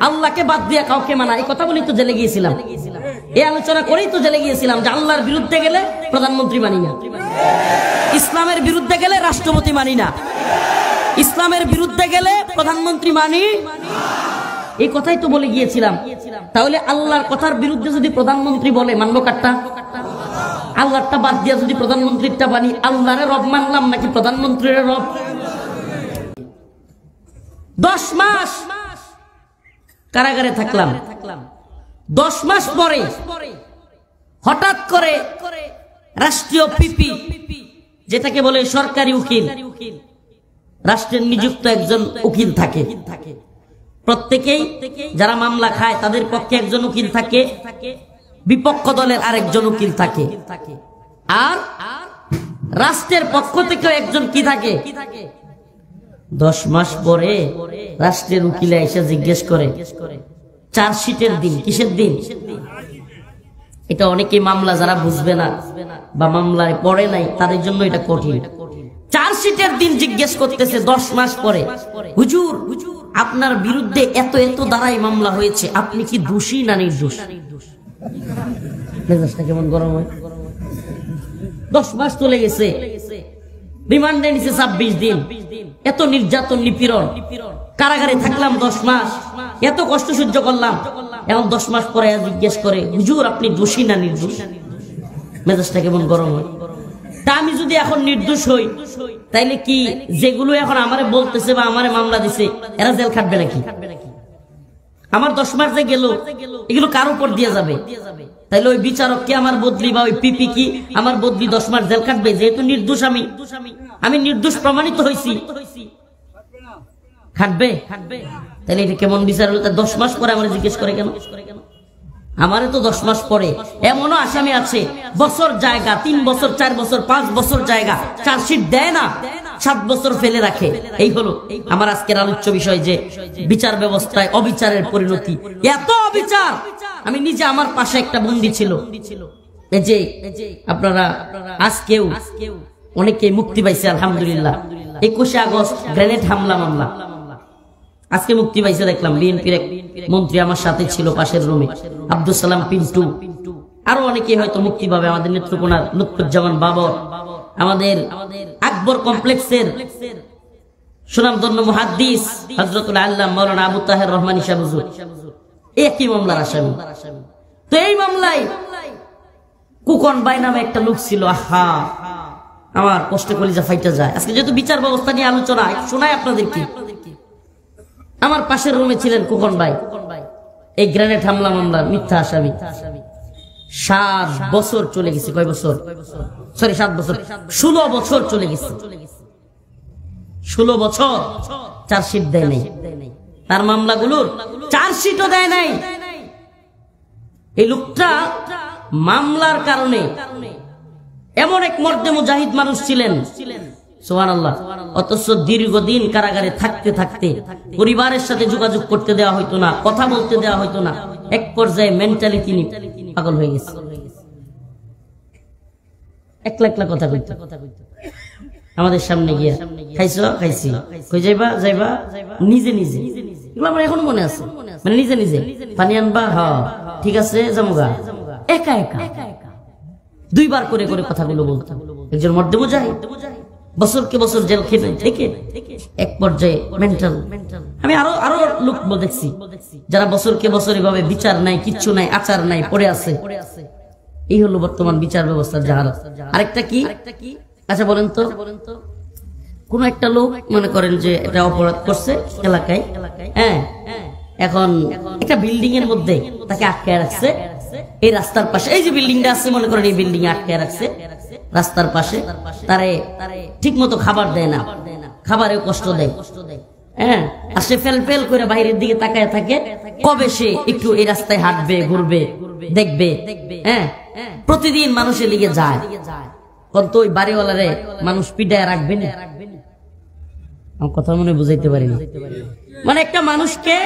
আল্লাহকে বাদ দিয়ে কাউকে মানা, এই কথা বলেই তো জেলে গিয়েছিলাম, এই আলোচনা করেই তো জেলে গিয়েছিলাম যে আল্লাহর বিরুদ্ধে গেলে প্রধানমন্ত্রী মানি না, ইসলামের বিরুদ্ধে গেলে রাষ্ট্রপতি মানি না, ইসলামের বিরুদ্ধে গেলে প্রধানমন্ত্রী মানি, এই কথাই তো বলে গিয়েছিলাম। তাহলে আল্লাহর কথার বিরুদ্ধে যদি প্রধানমন্ত্রী বলে, মানবো কারটা? আল্লাহটা বাদ দিয়ে যদি প্রধানমন্ত্রীটা মানি, আল্লাহরে রব মানলাম নাকি প্রধানমন্ত্রীর রব? 10 মাস কারাগারে থাকলাম। 10 মাস পরে হঠাৎ করে রাষ্ট্রীয় পিপি, যেটাকে বলে সরকারি উকিল, রাষ্ট্রের নিযুক্ত একজন উকিল থাকে, প্রত্যেকেই যারা মামলা খায় তাদের পক্ষে একজন উকিল থাকে, বিপক্ষ দলের আরেকজন উকিল থাকে, আর রাষ্ট্রের পক্ষ থেকে একজন কি থাকে। 10 মাস পরে রাষ্ট্রের উকিলে এসে জিজ্ঞেস করে, চার্জশিটের দিন, কিসের দিন? এটা অনেকে মামলা যারা বুঝবে না বা মামলায় পড়ে নাই তাদের জন্য এটা কঠিন। চার্জশিটের দিন জিজ্ঞেস করতেছে 10 মাস পরে, হুজুর আপনার বিরুদ্ধে এত এত দ্বারাই মামলা হয়েছে, আপনি কি দোষী না নির্দোষ? মেজাজটা কেমন গরম হয়। 10 মাস চলে গেছে, রিমান্ডে নিছে 26 দিন, এত নির্যাতন নিপীড়ন, কারাগারে থাকলাম 10 মাস, এত কষ্ট সহ্য করলাম, এখন 10 মাস পরে জিজ্ঞেস করে, হুজুর আপনি দোষী না নির্দোষ? মেজাজটা কেমন গরম হয়। তা আমি যদি এখন নির্দোষ হই, তাইলে কি যেগুলো এখন আমারে বলতেছে বা আমারে মামলা দিছে এরা জেল খাটবে নাকি? আমার 10 মাস যে গেল এগুলো কার উপর দিয়ে যাবে? তাইলে ওই বিচারক কি আমার বদলি বা ওই পিপি কি আমার বদলি 10 মাস জেল খাটবে? যেহেতু নির্দোষ, আমি নির্দোষ প্রমাণিত হয়েছি, খাটবে? তাহলে এটা কেমন বিচার হলো? 10 মাস পরে আমার জিজ্ঞেস করে কেন? আমারে তো 10 মাস পরে এমনও আসামি আছে বছর জায়গা, 3 বছর 4 বছর 5 বছর জায়গা, চার্জশিট দেয় না, 7 বছর ফেলে রাখে। এই হলো আমার আজকের আলোচ্য বিষয়, যে বিচার ব্যবস্থায় অবিচারের পরিণতি, এত অবিচার। আমি নিজে, আমার পাশে একটা বন্দী ছিল, এই যে আপনারা আজকেও অনেকে মুক্তি পাইছে আলহামদুলিল্লাহ। 21শে আগস্ট গ্রেনেড হামলা মামলা, আজকে মুক্তি পাইছে দেখলাম। বিএনপির এক মন্ত্রী আমার সাথে ছিল পাশের রুমে, আব্দুল সালাম পিন্টু, আরো অনেকে হয়তো মুক্তি পাবে। আমাদের নেত্রকোনার লুৎফুজ্জামান বাবর, আমাদের আকবর কমপ্লেক্সের সুনামধন্য মুহাদ্দিস হযরতুল আল্লামা মাওলানা আবু তাহের রহমানী সাহেব হুজুর একই মামলার আসামি। তো এই মামলায় কুকন ভাই নামে একটা লোক ছিল, আহা আমার কষ্ট কলিজা ফাইটা যায়। আজকে যেহেতু বিচার ব্যবস্থা নিয়ে আলোচনা, শোনাই আপনাদেরকে। আমার পাশের রুমে ছিলেন কুকন ভাই, এই গ্রেনেড হামলা মামলার মিথ্যা আসামি। 7 বছর চলে গেছে। কয় বছর? সরি 7 বছর, 16 বছর চলে গেছে। 16 বছর চার্জশিট দেয় নাই, তার মামলাগুলোর চার্জশিটও দেয় নাই। এই লোকটা মামলার কারণে এমন এক মর্দে মুজাহিদ মানুষ ছিলেন, সুবহানাল্লাহ। অথচ দীর্ঘদিন কারাগারে থাকতে থাকতে পরিবারের সাথে যোগাযোগ করতে দেওয়া হইতো না, কথা বলতে দেওয়া হইতো না। এক পর্যায়ে মেন্টালি তিনি পাগল হয়ে গেছে, একলা একলা কথা কইতো। আমাদের সামনে গিয়া, খাইছো? খাইছি। কই যাইবা? যাইবা। নিজে নিজে, এগুলো আমার এখনো মনে আছে, মানে নিজে নিজে। পানি আনবা? হ্যাঁ ঠিক আছে যামুগা। একা একা 2 বার করে করে কথাগুলো বলতো। একজন মর্দে মুজাহিদ, বছরকে বছর জেল খেটে থেকে এক পর্যায়ে মেন্টাল। আমি আরো লোক দেখছি যারা বছরকে বছর এভাবে বিচার নাই, কিচ্ছু নাই, আচার নাই, পড়ে আছে। এই হলো বর্তমান বিচার ব্যবস্থার জাহাজ। আরেকটা কি? আচ্ছা বলেন তো, কোন একটা লোক মনে করেন যে এটা অপরাধ করছে এলাকায়, হ্যাঁ, এখন একটা বিল্ডিং এর মধ্যে তাকে আটকায় রাখছে। এই রাস্তার পাশে এই যে বিল্ডিংটা আছে, মনে করেন এই বিল্ডিং এ আটকায় রাখছে রাস্তার পাশে। তারে ঠিক মতো খাবার দেয় না, খাবারেও কষ্ট দেয়, হ্যাঁ। আর সে ফেল ফেল করে বাইরের দিকে তাকায় থাকে, কবে সে একটু এই রাস্তায় হাঁটবে, ঘুরবে, দেখবে, হ্যাঁ। প্রতিদিন মানুষের লিগে যায়, কিন্তু ওই বাড়িওয়ালারে মানুষ পিটায় রাখবে না। আমার কথা মনে বুঝাইতে পারিনি। মানে একটা মানুষকে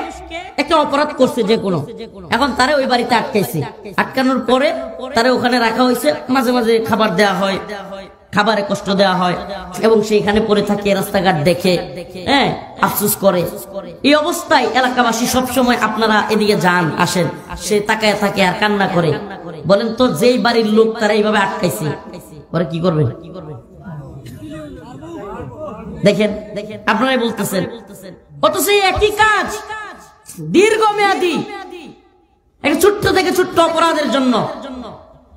একটা অপরাধ করছে যে কোনো, এখন তারে ওই বাড়িতে আটকাইছে। আটকানোর পরে তারে ওখানে রাখা হয়েছে, মাঝে মাঝে খাবার দেওয়া হয়, খাবারে কষ্ট দেওয়া হয় এবং সেইখানে পড়ে থাকে, রাস্তাঘাট দেখে আফসোস করে। এই অবস্থায় এলাকাবাসী সবসময় আপনারা এদিকে যান আসেন, সে তাকায় থাকে আর কান্না করে। বলেন তো যেই বাড়ির লোক তারা এইভাবে আটকাইছে, পরে কি করবে? দেখেন আপনারাই বলতেছেন, অথচ একই কাজ দীর্ঘমেয়াদী একটা ছোট্ট থেকে ছোট্ট অপরাধের জন্য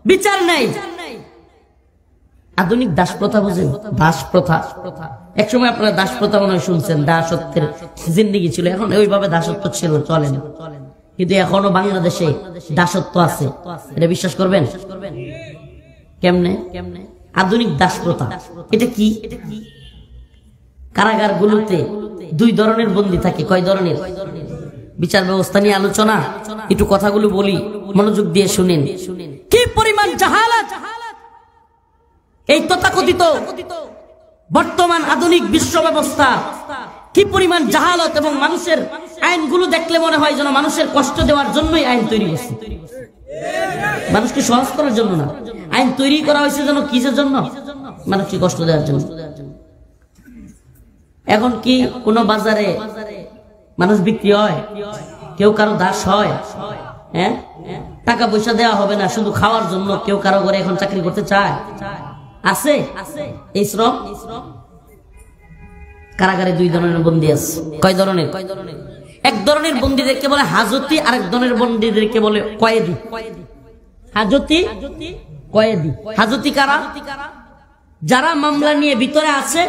বিচার নেই। আধুনিক দাস প্রথা বুঝেন? দাস প্রথা, একসময় আপনারা দাস প্রথা মনে হয় শুনছেন, দাসত্বের জিন্দেগি ছিল, এখন ওইভাবে দাসত্ব ছিল চলে না, কিন্তু এখনো বাংলাদেশে দাসত্ব আছে, এটা বিশ্বাস করবেন? কেমনে? আধুনিক দাস প্রথা এটা কি? কারাগার গুলোতে দুই ধরনের বন্দী থাকে। কয় ধরনের? বিচার ব্যবস্থা নিয়ে আলোচনা, একটু কথাগুলো বলি, মনোযোগ দিয়ে শুনেন। কি পরিমাণ জাহালাত এই তথাকথিত বর্তমান আধুনিক বিশ্ব ব্যবস্থা, কি পরিমাণ জাহালত, এবং মানুষের আইনগুলো দেখলে মনে হয় যেন মানুষের কষ্ট দেওয়ার জন্যই আইন তৈরি হয়েছে, মানুষকে সহজ করার জন্য না। আইন তৈরি করা হয়েছে যেন কিসের জন্য? মানুষকে কষ্ট দেওয়ার জন্য। এখন কি কোন বাজারে মানুষ বিক্রি হয়? কেউ কারো দাস হয়? হ্যাঁ, টাকা পয়সা দেওয়া হবে না, শুধু খাওয়ার জন্য কেউ কারো ঘরে এখন চাকরি করতে চায়? আছে এই শ্রম? কারাগারে দুই ধরনের বন্দী আছে। কয় ধরনের? এক ধরনের বন্দীদেরকে বলে হাজতি, আরেক ধরনের বন্দীদেরকে বলে কয়েদি। হাজতি, কয়েদি। হাজতি কারা? যারা মামলা নিয়ে ভিতরে আছে,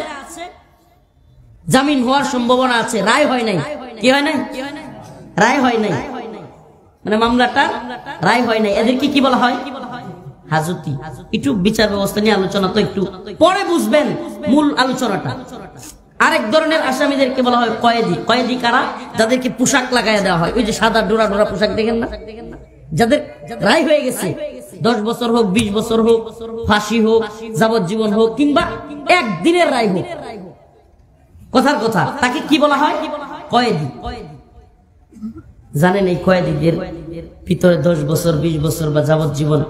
জামিন হওয়ার সম্ভাবনা আছে, রায় হয় নাই। কি হয় নাই? রায় হয় নাই, মানে মামলাটা রায় হয় নাই, এদেরকে কি বলা হয়? হাজতি। একটু বিচার ব্যবস্থা নিয়ে আলোচনা তো একটু পরে বুঝবেন মূল আলোচনাটা। আরেক ধরনের আসামিদেরকে বলা হয় কয়েদি। কয়েদি কারা? যাদেরকে পোশাক লাগাইয়া দেওয়া হয়, ওই যে সাদা ডোরা ডোরা পোশাক দেখেন না, যাদের রায় হয়ে গেছে, 10 বছর হোক, 20 বছর হোক, ফাঁসি হোক, যাবজ্জীবন হোক, কিংবা একদিনের রায় হোক, কথার কথা, তাকে কি বলা হয়? কয়েদি। জানেন এই কয়েদিদের ভিতরে 10 বছর, 20 বছর বা যাবজ্জীবন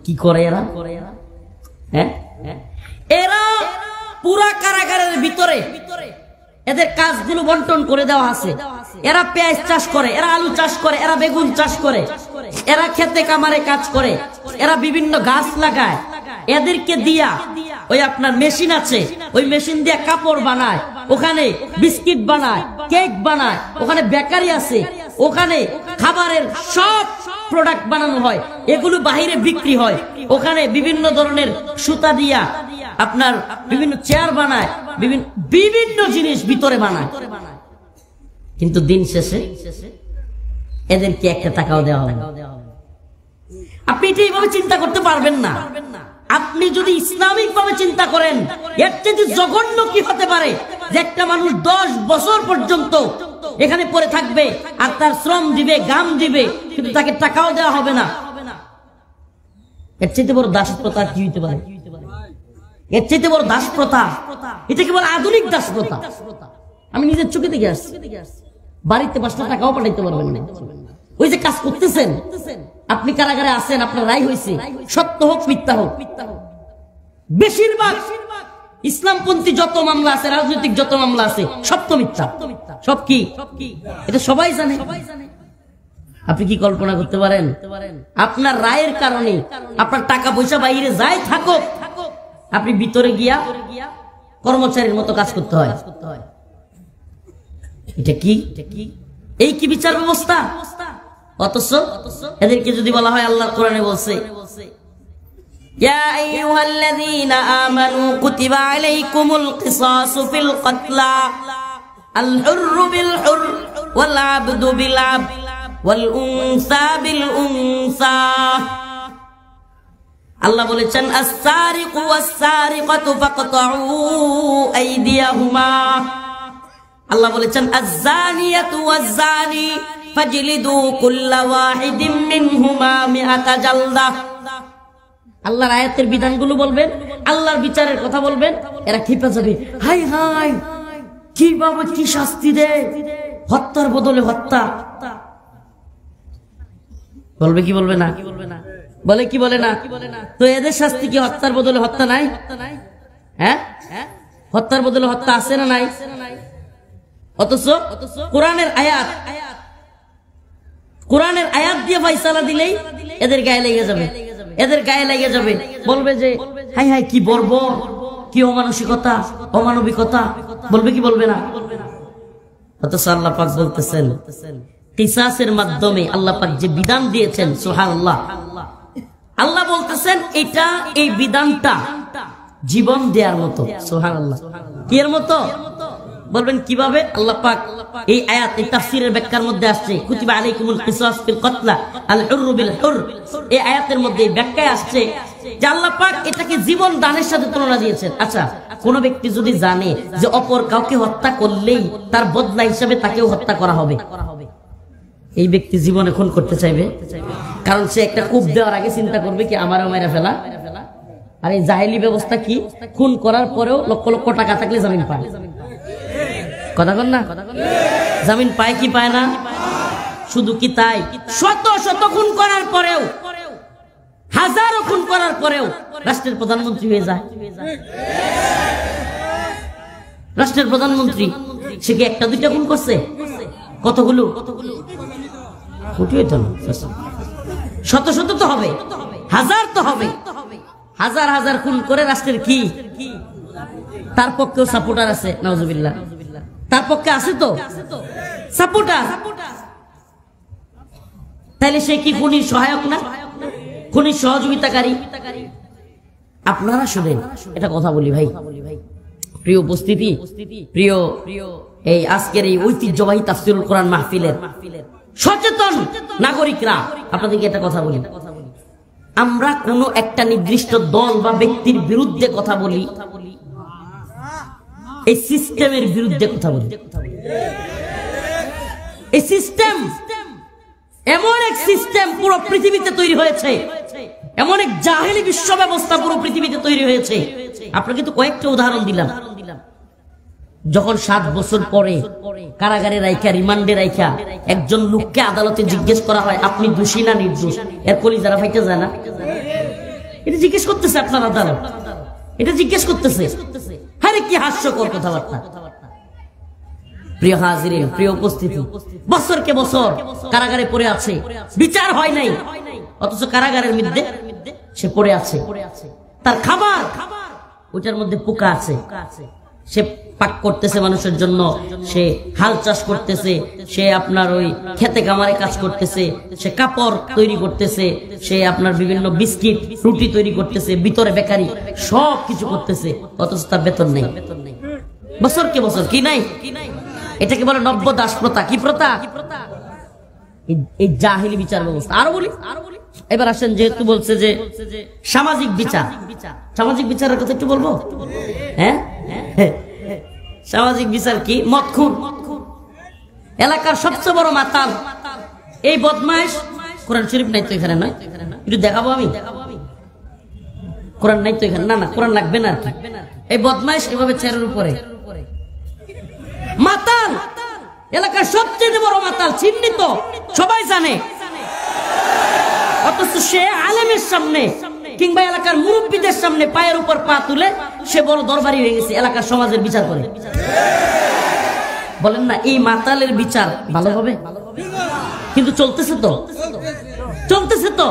কি করে এরা? হ্যাঁ, এরা পুরা কারাগারের ভিতরে এদের কাজগুলো বন্টন করে দেওয়া আছে। এরা পেঁয়াজ চাষ করে, এরা আলু চাষ করে, এরা বেগুন চাষ করে, এরা খেতে কামারে কাজ করে, এরা বিভিন্ন গাছ লাগায়। এদেরকে দিয়া ওই আপনার মেশিন আছে, ওই মেশিন দিয়ে কাপড় বানায়, ওখানে বিস্কিট বানায়, কেক বানায়, ওখানে বেকারি আছে, ওখানে খাবারের সব প্রোডাক্ট বানানো হয়, এগুলো বাহিরে বিক্রি হয়। ওখানে বিভিন্ন ধরনের সুতা দিয়া আপনার বিভিন্ন চেয়ার বানায়, বিভিন্ন জিনিস ভিতরে বানায়, কিন্তু দিন শেষে এদেরকে একটা টাকাও দেওয়া হবে না। আপনি এটা এইভাবে চিন্তা করতে পারবেন না। আপনি যদি ইসলামিক ভাবে চিন্তা করেন, এর চেয়ে জঘন্য কি হতে পারে যে একটা মানুষ 10 বছর পর্যন্ত এখানে পড়ে থাকবে আর তার শ্রম দিবে, গাম দিবে, কিন্তু তাকে টাকাও দেওয়া হবে না। এর চেয়ে বড় দাস প্রথা কি হইতে পারে? এর চেয়ে বড় দাস প্রথা, এটা কেবল আধুনিক দাস প্রথা। আমি নিজের চোখে দেখে আসছি, বাড়িতে 5টা টাকাও পাঠাইতে পারবেন না। ওই যে কাজ করতেছেন, আপনি কারাগারে আছেন, আপনার রায় হয়েছে, সত্য হোক মিথ্যা হোক, বেশিরভাগ ইসলামপন্থী যত মামলা আছে, রাজনৈতিক যত মামলা আছে, সব তো মিথ্যা। সব কি? এটা সবাই জানে। আপনি কি কল্পনা করতে পারেন আপনার রায়ের কারণে আপনার টাকা পয়সা বাইরে যাই থাকুক, আপনি ভিতরে গিয়া কর্মচারীর মতো কাজ করতে হয়? এটা কি? এই কি বিচার ব্যবস্থা? অথচ এদেরকে যদি বলা হয়, আল্লাহ কোরআনে বলছে, ইয়া আইয়ুহাল্লাযীনা আমানু কুতিবা আলাইকুমুল কিসাসু ফিল কতলা আল হুররু বিল হুরর ওয়াল আবদু বিল আবদ ওয়াল উনসা বিল উনসা। আল্লাহ বলেছেন, আস-সারিকু ওয়াস-সারিকাতু ফাকতাউ আইদিয়াহুমা। আল্লাহ বলেছেন, আয-যানিয়াতু ওয়াজ-যানি ফাজলিদু কুল্লা ওয়াহিদিম মিনহুমা মিআতা জালদা। আল্লাহর আয়াতের বিধানগুলো বলবেন, আল্লাহর বিচারের কথা বলবেন, এরা ক্ষিপে যাবে, হাই হাই কিভাবে কি শাস্তি দেয়, হত্যার বদলে হত্যা। বলবে কি বলবে না? বলে কি বলে না? তো এদের শাস্তি কি হত্যার বদলে হত্যা নাই? হ্যাঁ, হত্যার বদলে হত্যা আছে না নাই? অথচ কোরআনের আয়াত দিয়ে ফয়সালা দিলেই এদের গায়ে লেগে যাবে, বলবে যে হাই হাই কি বর্বর, কি অমানসিকতা, অমানবিকতা, বলবে কি বলবে না? অথচ আল্লাহ পাক বলতেছেন কিসাসের মাধ্যমে আল্লাহ পাক যে বিধান দিয়েছেন, সুবহানাল্লাহ, আল্লাহ বলতেছেন এটা, এই বিধানটা জীবন দেওয়ার মতো। সুবহানাল্লাহ, কি এর মতো? বলবেন কিভাবে? আল্লাহ পাক এই আয়াত, এই তাফসীরের ব্যাখ্যার মধ্যে আসছে কুতিবা আলাইকুমুল কিসাস ফিল কতলা আল হুররু বিল হুর। এই আয়াতের মধ্যে ব্যাখ্যায় আসছে যে আল্লাহ পাক এটাকে জীবন দানের সাথে তুলনা দিয়েছেন। আচ্ছা, কোন ব্যক্তি যদি জানে যে অপর কাউকে হত্যা করলেই তার বদলা হিসাবে তাকেও হত্যা করা হবে, এই ব্যক্তি জীবনে খুন করতে চাইবে? কারণ সে একটা কূপ দেওয়ার আগে চিন্তা করবে কি আমারও মেরে ফেলা। আর এই জাহেলি ব্যবস্থা কি, খুন করার পরেও লক্ষ লক্ষ টাকা থাকলে জামিন পায়। কথা বল না, জামিন পায় কি পায় না? শুধু কি তাই, শত শত খুন করার পরেও, হাজারো খুন করার পরেও রাষ্ট্রের প্রধানমন্ত্রী হয়ে যায়। রাষ্ট্রের প্রধানমন্ত্রী, সে কি একটা দুইটা খুন করছে? কতগুলো? শত শত তো হবে, হাজার তো হবে। হাজার হাজার খুন করে রাষ্ট্রের কি, তার পক্ষেও সাপোর্টার আছে? নাউজুবিল্লাহ, তার পক্ষে আছে তো সাপোর্টার। তাহলে সে কি খুনির সহায়ক না, খুনির সহযোগিতাকারী? আপনারা শুনেন, এটা কথা বলি ভাই, প্রিয় উপস্থিতি, প্রিয় এই আজকের এই ঐতিহ্যবাহী তাফসীরুল কোরআন মাহফিলের সচেতন নাগরিকরা, আপনাদেরকে একটা কথা বলি, আমরা কোন একটা নির্দিষ্ট দল বা ব্যক্তির বিরুদ্ধে কথা বলি, এই সিস্টেমের বিরুদ্ধে কথা বলি। এই সিস্টেম এমন এক সিস্টেম পুরো পৃথিবীতে তৈরি হয়েছে, এমন এক জাহেলি বিশ্ব ব্যবস্থা পুরো পৃথিবীতে তৈরি হয়েছে। আপনাকে তো কয়েকটা উদাহরণ দিলাম। যখন 7 বছর পরে কারাগারে রাইখা, রিমান্ডে রাইখা একজন লোককে আদালতে জিজ্ঞেস করা হয় আপনি দোষী না নির্দোষ, এর কলিজারা ফাইটা যায় না? এটা জিজ্ঞেস করতেছে আপনার আদালত, এটা জিজ্ঞেস করতেছে। আরে কি হাস্যকর কথাবার্তা। প্রিয় হাজিরিন, প্রিয় উপস্থিতি, বছরকে বছর কারাগারে পড়ে আছে, বিচার হয় নাই, অথচ কারাগারের মধ্যে সে পড়ে আছে। তার খাবার, ওইটার মধ্যে পোকা আছে, সে পাক করতেছে মানুষের জন্য, সে হাল চাষ করতেছে, সে আপনার ওই খেতে কামারে কাজ করতেছে, সে কাপড় তৈরি করতেছে, সে আপনার বিভিন্ন বিস্কিট রুটি তৈরি করতেছে, ভিতরে বেকারি সব কিছু করতেছে, অথচ তার বেতন নেই। বছরকে বছর কি নাই? এটাকে বলে নব্য দাস প্রথা। কি প্রথা? এই জাহিলি বিচার ব্যবস্থা। আরো বলি, এবার আসেন, যেহেতু বলছে যে সামাজিক বিচার, সামাজিক বিচারের কথা একটু বলবো। হ্যাঁ, সামাজিক বিচার কি? মদখুর, এলাকার সবচেয়ে বড় মাতাল, এই বদমাইশ। কোরআন শরীফ নাই তো এখানে, নয় একটু দেখাবো আমি, কোরআন নাই তো এখানে, না কোরআন লাগবে না। এই বদমাইশ এভাবে চেয়ারের উপরে মাতাল, এলাকার সবচেয়ে বড় মাতাল, চিহ্নিত, সবাই জানে, অথচ সে আলেমের সামনে কিংবা এলাকার মুরব্বীদের সামনে পায়ের উপর পা তুলে সে বড় দরবারি হয়ে গেছে, এলাকার সমাজের বিচার করে। বলেন না এই মাতালের বিচার ভালো হবে? কিন্তু চলতেছে তো, চলতেছে তো।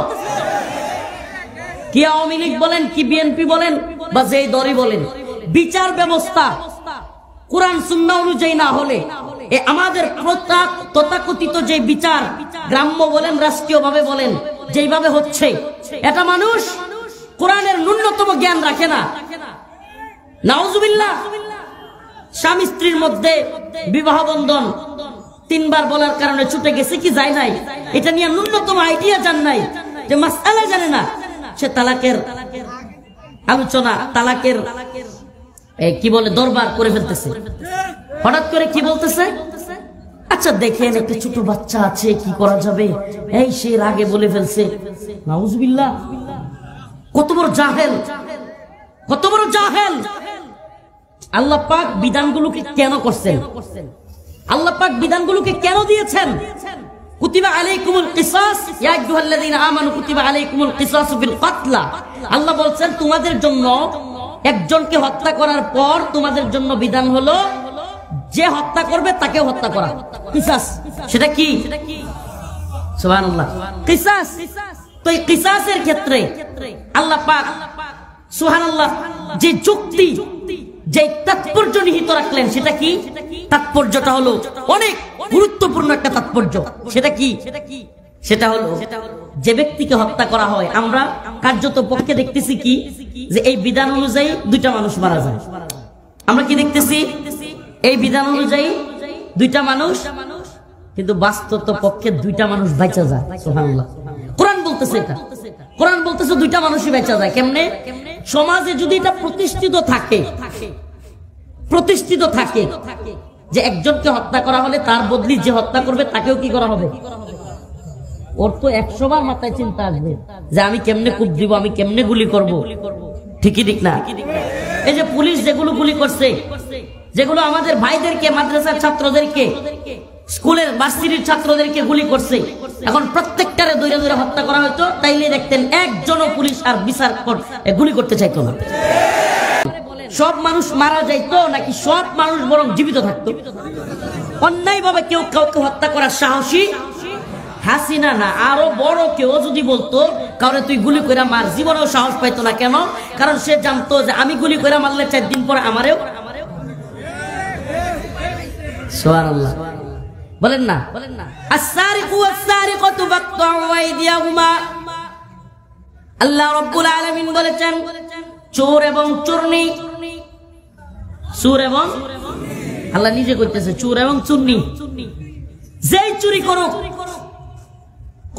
কি আওয়ামী লীগ বলেন, কি বিএনপি বলেন, বা যেই দলই বলেন, বিচার ব্যবস্থা কোরআন সুন্নাহ অনুযায়ী না হলে আমাদের তথাকথিত যে বিচার, গ্রাম্য বলেন রাষ্ট্রীয় ভাবে বলেন, যেভাবে হচ্ছে, এটা মানুষ কোরআনের ন্যূনতম জ্ঞান রাখে না। নাউজুবিল্লাহ। স্বামী স্ত্রীর মধ্যে বিবাহ বন্ধন 3 বার বলার কারণে ছুটে গেছে কি যায় নাই, এটা নিয়ে ন্যূনতম আইডিয়া জান নাই, যে মাসআলা জানে না, সে তালাকের আলোচনা, তালাকের কি বলে দরবার করে ফেলতেছে। হঠাৎ করে কি বলতেছে, আচ্ছা দেখেন একটা ছোট বাচ্চা আছে, কি করা যাবে, এই সে রাগে বলে ফেলছে। নাউজুবিল্লাহ। কত বড় জাহেল, কত বড় জাহেল। আল্লাহ পাক বিধানগুলোকে কেন করছেন? আল্লাহ পাক বিধানগুলোকে কেন দিয়েছেন? কুতিবা আলাইকুমুল কিসাস ইয়া আইয়ুহাল্লাযীনা আমানু কুতিবা আলাইকুমুল কিসাসু বিল কতলা। আল্লাহ বলছেন তোমাদের জন্য একজনকে হত্যা করার পর তোমাদের জন্য বিধান হলো যে হত্যা করবে তাকে হত্যা করা, কিসাস। সেটা কি? সুবহানাল্লাহ, কিসাস। তো এই কিসাসের ক্ষেত্রে আল্লাহ পাক সুবহানাল্লাহ যে যুক্তি, যে তাৎপর্য নিহিত রাখলেন, সেটা কি? তাৎপর্যটা হলো অনেক গুরুত্বপূর্ণ একটা তাৎপর্য। সেটা কি? সেটা হলো যে ব্যক্তিকে হত্যা করা হয়, আমরা কার্যত পক্ষে দেখতেছি কি যে এই বিধান অনুযায়ী দুইটা মানুষ মারা যায়। আমরা কি দেখতেছি? এই বিধান অনুযায়ী দুইটা মানুষ, কিন্তু বাস্তব পক্ষে দুইটা মানুষ বেঁচে যায়। সুবহানাল্লাহ, কোরআন বলতেছে এটা। কোরআন বলতেছে দুইটা মানুষই বেঁচে যায়। কেমনে? সমাজে যদি এটা প্রতিষ্ঠিত থাকে যে একজনকে হত্যা করা হলে তার বদলি যে হত্যা করবে তাকেও কি করা হবে? ওর তো 100 বার মাথায় চিন্তা আসবে যে আমি কেমনে কূপ দিব, আমি কেমনে গুলি করব। ঠিকই ঠিক না? এই যে পুলিশ যেগুলো গুলি করছে, যেগুলো আমাদের ভাইদেরকে, মাদ্রাসার ছাত্রদেরকে, স্কুলের ভার্সিটির ছাত্রদেরকে গুলি করছে, এখন প্রত্যেকটারে দৌড়ে দৌড়ে হত্যা করা হতো, তাইলে দেখতেন একজনও পুলিশ আর বিচার গুলি করতে চাইতো না। সব মানুষ মারা যাইতো নাকি সব মানুষ বরং জীবিত থাকতো? অন্যায় ভাবে কেউ কাউকে হত্যা করার সাহসী হাসিনা না, আরো বড় কেউ যদি বলতো কারণ তুই গুলি করে মার, জীবনেও সাহস পাইতো না। কেন? কারণ সে জানতো যে আমি গুলি করে মারলে 4 দিন পরে আমারেও। সুবহানাল্লাহ, বলেন না? আস-সারিকু ওয়াস-সারিকাতু ফাকতাউ আইদিয়াহুমা। আল্লাহ রাব্বুল আলামিন বলেছেন চোর এবং চোরনি, চোর এবং, আল্লাহ নিজে কইতেছে চোর এবং চুন্নি, যেই চুরি করুক,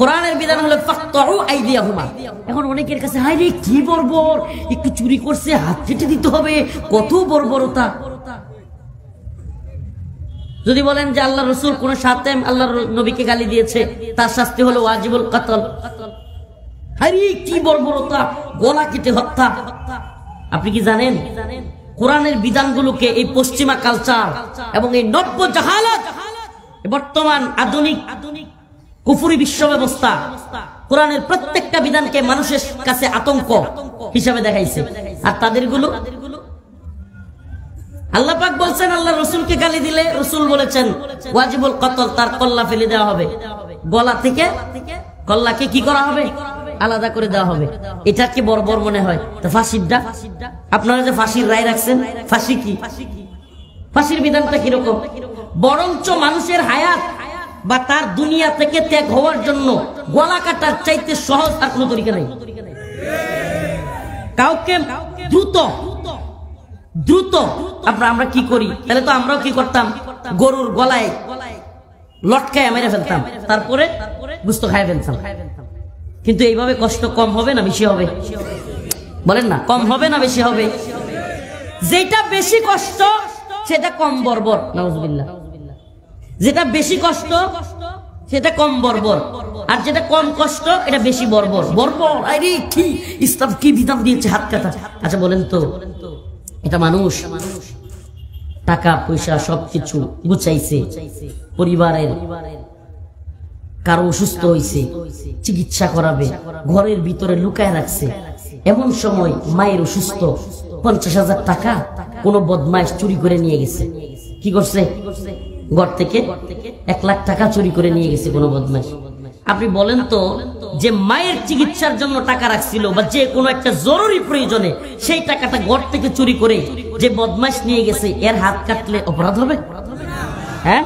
কোরআনের বিধান হলো ফাকতাউ আইদিয়াহুমা। এখন অনেকের কাছে হায় রে কি বর্বর, একটু চুরি করছে হাত কেটে দিতে হবে, কত বর্বরতা। যদি বলেন যে আল্লাহ রাসূল কোন সাতেম আল্লাহর নবীকে গালি দিয়েছে, তার শাস্তি হলো ওয়াজিবুল কতল, হায় রে কি বর্বরতা, গলা কেটে হত্যা। আপনি কি জানেন কোরআনের বিধানগুলোকে এই পশ্চিমা কালচার এবং এই নব্য জাহালাত, বর্তমান আধুনিক কুফরি বিশ্ব ব্যবস্থা কোরআনের প্রত্যেকটা বিধানকে মানুষের কাছে আতঙ্ক হিসাবে দেখাইছে। আর তাদেরগুলো আল্লাহ পাক বলছেন আল্লাহ রাসূলকে গালি দিলে রাসূল বলেছেন ওয়াজিবুল কতল, তার কল্লা ফেলে দেওয়া হবে, গলা থেকে কল্লাকে কি করা হবে? আলাদা করে দেওয়া হবে। এটা কি বর্বর মনে হয়? তো ফাঁসিটা, আপনারা যে ফাঁসির রায় রাখছেন, ফাঁসি কি? ফাঁসির বিধানটা কিরকম? বরঞ্চ মানুষের হায়াত বা তার দুনিয়া থেকে ত্যাগ হওয়ার জন্য গলা কাটার চাইতে সহজ আর কোনো তরিকা নেই। কাউকে দ্রুত আমরা কি করি? তাহলে তো আমরাও কি করতাম? গরুর গলায় লটকায় মেরে ফেলতাম, তারপরে গোশত খায় ফেলতাম। কিন্তু এইভাবে কষ্ট কম হবে না বেশি হবে? বলেন না, কম হবে না বেশি হবে? যেটা বেশি কষ্ট সেটা কম বর্বর, নাউজুবিল্লাহ। যেটা বেশি কষ্ট সেটা কম বর্বর, আর যেটা কম কষ্ট এটা বেশি বর্বর। বর্বর, আরে কি ইসলাম কি বিধান দিয়েছে, হাত কাটা। আচ্ছা বলেন তো, এটা মানুষ টাকা পয়সা সবকিছু গুছাইছে, পরিবারের কারো অসুস্থ হয়েছে, চিকিৎসা করাবে, ঘরের ভিতরে লুকায় রাখছে। এমন সময় মায়ের অসুস্থ, 50,000 টাকা কোন বদমাইশ চুরি করে নিয়ে গেছে। কি করছে? ঘর থেকে 1 লাখ টাকা চুরি করে নিয়ে গেছে কোন বদমাইশ। আপনি বলেন তো, যে মায়ের চিকিৎসার জন্য টাকা রাখছিল বা যে কোনো একটা জরুরি প্রয়োজনে সেই টাকাটা ঘর থেকে চুরি করে যে বদমাইশ নিয়ে গেছে, এর হাত কাটলে অপরাধ হবে? হ্যাঁ,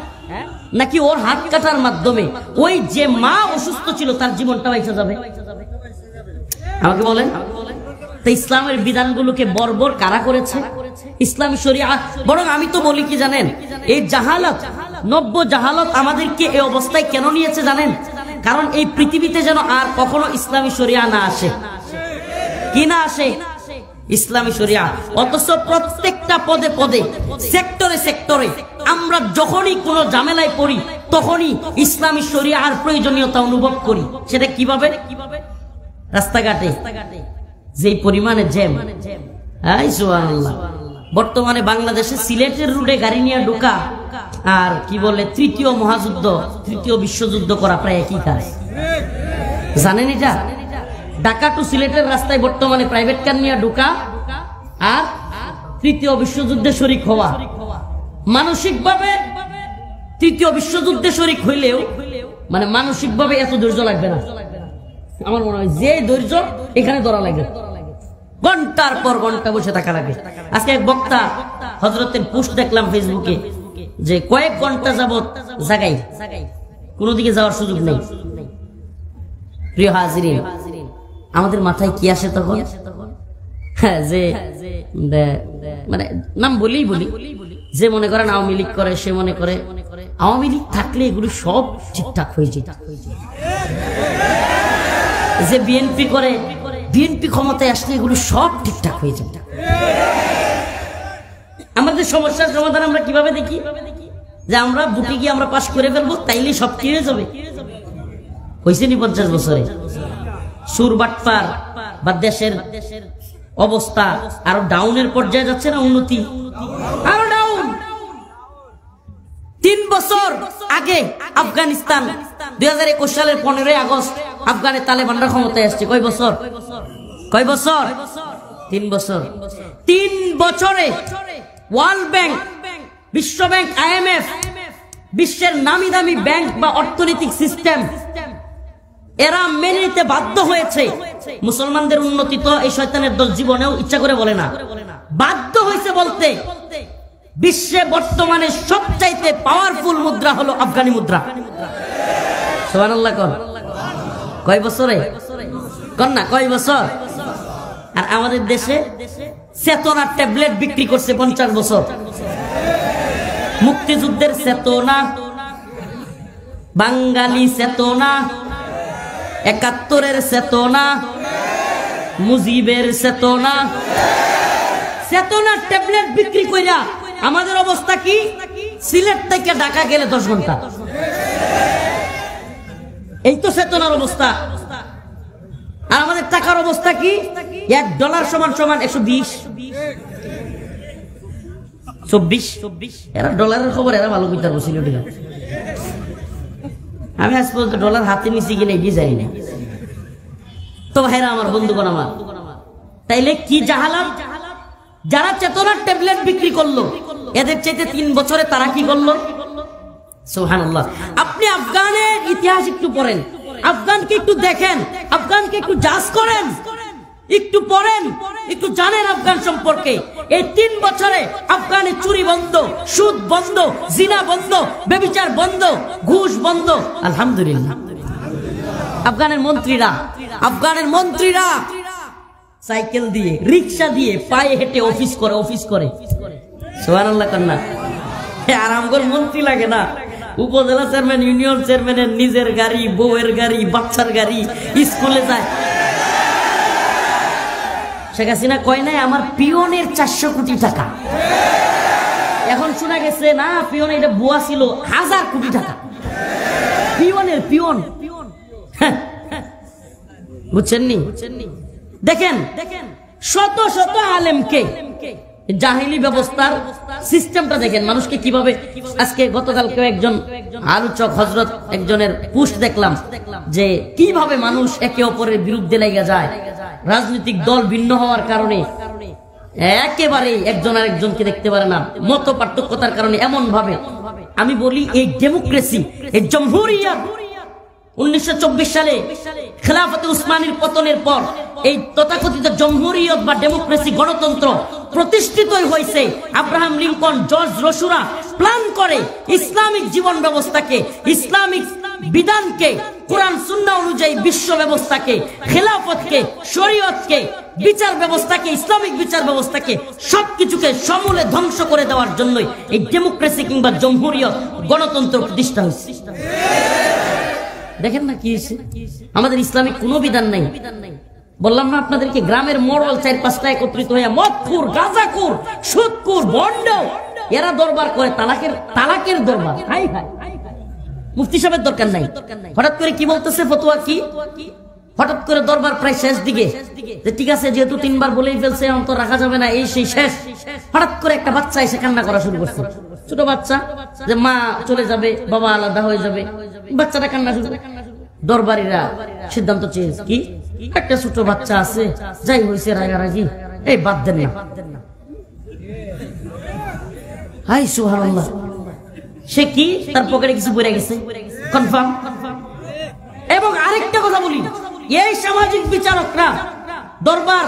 নাকি ওর হাত কাটার মাধ্যমে ওই যে মা অসুস্থ ছিল তার জীবনটা বেঁচে যাবে? আমাকে বলেন তো, ইসলামের বিধানগুলোকে বর্বর কারা করেছে? ইসলামী শরিয়া। বরং আমি তো বলি কি জানেন, এই জাহালত, নব্য জাহালত আমাদেরকে এই অবস্থায় কেন নিয়েছে জানেন? কারণ এই পৃথিবীতে যেন আর কখনো ইসলামী শরিয়া না আসে। কি না আসে? ইসলামী শরিয়া। অথচ প্রত্যেকটা পদে পদে, সেক্টরে সেক্টরে আমরা যখনই কোনো ঝামেলায় পড়ি তখনই ইসলামী শরিয়ার প্রয়োজনীয়তা অনুভব করি। সেটা কিভাবে? রাস্তাঘাটে যেই পরিমাণে জ্যাম, সুবহানাল্লাহ। বর্তমানে বাংলাদেশে সিলেটের রুটে গাড়ি নিয়ে ঢোকা আর কি বলে তৃতীয় মহাযুদ্ধ, তৃতীয় বিশ্বযুদ্ধ করা প্রায় একই কাজ। জানেন এটা? ঢাকা টু সিলেটের রাস্তায় বর্তমানে প্রাইভেট কার নিয়ে ঢোকা আর তৃতীয় বিশ্বযুদ্ধে শরিক হওয়া, মানসিকভাবে তৃতীয় বিশ্বযুদ্ধে শরিক হইলেও মানে মানসিকভাবে এত ধৈর্য লাগবে না। আমার মনে হয় যে ধৈর্য এখানে ধরা লাগে, ঘন্টার পর ঘন্টা বসে থাকা লাগে। আজকে এক বক্তা হযরতের পোস্ট দেখলাম ফেসবুকে যে কয়েক ঘন্টা যাবত জাগাই, কোনো দিকে যাওয়ার সুযোগ নেই। প্রিয় হাজিরিন, আমাদের মাথায় কি আসে তখন? হ্যাঁ, যে মানে নাম বলি যে মনে করেন আওয়ামী লীগ করে, সে মনে করে আওয়ামী লীগ থাকলে এগুলো সব ঠিকঠাক হয়ে যেত। যে বিএনপি করে, বিএনপি ক্ষমতায় আসলে এগুলো সব ঠিকঠাক হয়ে যেত। আমাদের সমস্যার সমাধান আমরা কিভাবে দেখি? যে আমরা বুকে গিয়ে আমরা পাশ করে ফেলবো, তাইলে সব কি হয়ে যাবে। হয়েছে নি 50 বছরে সুর বাটপার বা দেশের অবস্থা আরো ডাউনের পর্যায়ে যাচ্ছে না, উন্নতি আরো ডাউন। 3 বছর আগে আফগানিস্তান 2021 সালের 15 আগস্ট আফগানের তালেবানরা ক্ষমতায় আসছে। কয় বছর? 3 বছর। 3 বছরে ওয়ার্ল্ড ব্যাংক, বিশ্ব ব্যাংক, IMF, বিশ্বের নামি দামি ব্যাংক বা অর্থনৈতিক সিস্টেম এরা মেনে নিতে বাধ্য হয়েছে মুসলমানদের উন্নতি তো এই শয়তানের দল জীবনেও ইচ্ছা করে বলে না, বাধ্য হয়েছে বলতে বিশ্বে বর্তমানে সবচাইতে পাওয়ারফুল মুদ্রা হলো আফগানি মুদ্রা। সুবহানাল্লাহ কোন কয় বছরে কোন না কয় বছর? আর আমাদের দেশে চেতনার ট্যাবলেট বিক্রি করছে 50 বছর। মুক্তিযুদ্ধের চেতনা, বাঙালি চেতনা, 71-এর চেতনা, মুজিবের চেতনা, চেতনার ট্যাবলেট বিক্রি কইরা আমাদের অবস্থা কি? সিলেট থেকে ঢাকা গেলে 10 ঘন্টা। এই তো চেতনার অবস্থা। আর আমাদের টাকার অবস্থা কি? $1 সমান 120, 24। এরা ডলারের খবর এরা ভালো কইতে পারবো সিলেটে। আমি আজ পর্যন্ত ডলার হাতে নিছি কিনা এগিয়ে যাই না। তো হেরা আমার বন্ধুগণ আমার, তাইলে কি জাহালাত? যারা চেতনার ট্যাবলেট বিক্রি করলো এদের চাইতে 3 বছরে তারা কি করলো? সুবহানাল্লাহ। আপনি আফগানের ইতিহাস একটু পড়েন, আফগানকে একটু দেখেন, আফগানকে একটু জাজ করেন, একটু পড়েন, একটু জানেন আফগান সম্পর্কে। এই 3 বছরে আফগানে চুরি বন্ধ, সুদ বন্ধ, জিনা বন্ধ, ব্যভিচার বন্ধ, ঘুষ বন্ধ। আলহামদুলিল্লাহ। আফগানের মন্ত্রীরা সাইকেল দিয়ে, রিক্সা দিয়ে, পায়ে হেঁটে অফিস করে। সুবহানাল্লাহ কন্যা। আরামগর মন্ত্রী লাগে না, উপজেলা চেয়ারম্যান, ইউনিয়ন চেয়ারম্যানের নিজের গাড়ি, বউয়ের গাড়ি, বাচ্চার গাড়ি, স্কুলে যায়। শেখ হাসিনা কয় নাই আমার পিয়নের 400 কোটি টাকা। এখন শোনা গেছে না, পিয়ন এটা বুয়া ছিল, 1000 কোটি টাকা। পিয়ন বুঝছেন নি? দেখেন শত শত আলেমকে, জাহিলি ব্যবস্থার সিস্টেমটা দেখেন, মানুষকে কিভাবে। আজকে গতকালকে একজন আলোচক হযরত একজনের পোস্ট দেখলাম যে কিভাবে মানুষ একে অপরের বিরুদ্ধে লেগে যায়, রাজনৈতিক দল ভিন্ন হওয়ার কারণে একেবারে একজন আরেকজনকে দেখতে পারে না, মত পার্থক্যতার কারণে এমন ভাবে। আমি বলি এই ডেমোক্রেসি, এই জমহুরিয়ত 1924 সালে খেলাফতে উসমানীর পতনের পর এই তথাকথিত জমহুরিয়ত বা ডেমোক্রেসি, গণতন্ত্র প্রতিষ্ঠিতই হয়েছে। আব্রাহাম লিঙ্কন, জর্জ রসুরা প্ল্যান করে ইসলামিক জীবন ব্যবস্থাকে, ইসলামিক বিধানকে, কোরআন সুন্নাহ অনুযায়ী বিশ্ব ব্যবস্থাকে, খেলাফতকে, শরীয়তকে, বিচার ব্যবস্থাকে, ইসলামিক বিচার ব্যবস্থাকে সবকিছুকে সমূলে ধ্বংস করে দেওয়ার জন্যই এই ডেমোক্রেসি কিংবা জমহুরিয়ত গণতন্ত্র প্রতিষ্ঠা হয়েছে। দেখেন না কি হয়েছে। আমাদের ইসলামিক কোনো বিধান নাই। বললাম না আপনাদেরকে, গ্রামের মোড়ল 4-5টা একত্রিত হয়ে মদখোর, গাঁজাখোর, সুদখোর, ভণ্ড এরা দরবার করে, তালাকের দরবার। হাই হাই, মুফতি সাহেবের দরকার নাই। হঠাৎ করে কি বলতেছে, ফতোয়া কি? হঠাৎ করে দরবার প্রায় শেষ দিকে, যে ঠিক আছে যেহেতু 3 বার বলেই ফেলছে এখন তো রাখা যাবে না, এই সেই শেষ। হঠাৎ করে একটা বাচ্চা এসে কান্না করা শুরু করছে, ছোট বাচ্চা, যে মা চলে যাবে, বাবা আলাদা হয়ে যাবে। বাচ্চাটা কান্না শুরু, দরবারীরা সিদ্ধান্ত চেয়েছে কি, একটা ছোট বাচ্চা আছে, যাই হয়েছে রাগারাগি, এই বাদ দেন না। হাই সুবহানাল্লাহ, সে কি তার পকেটে কিছু পড়ে গেছে কনফার্ম। এবং আরেকটা কথা বলি, এই সামাজিক বিচারকরা দরবার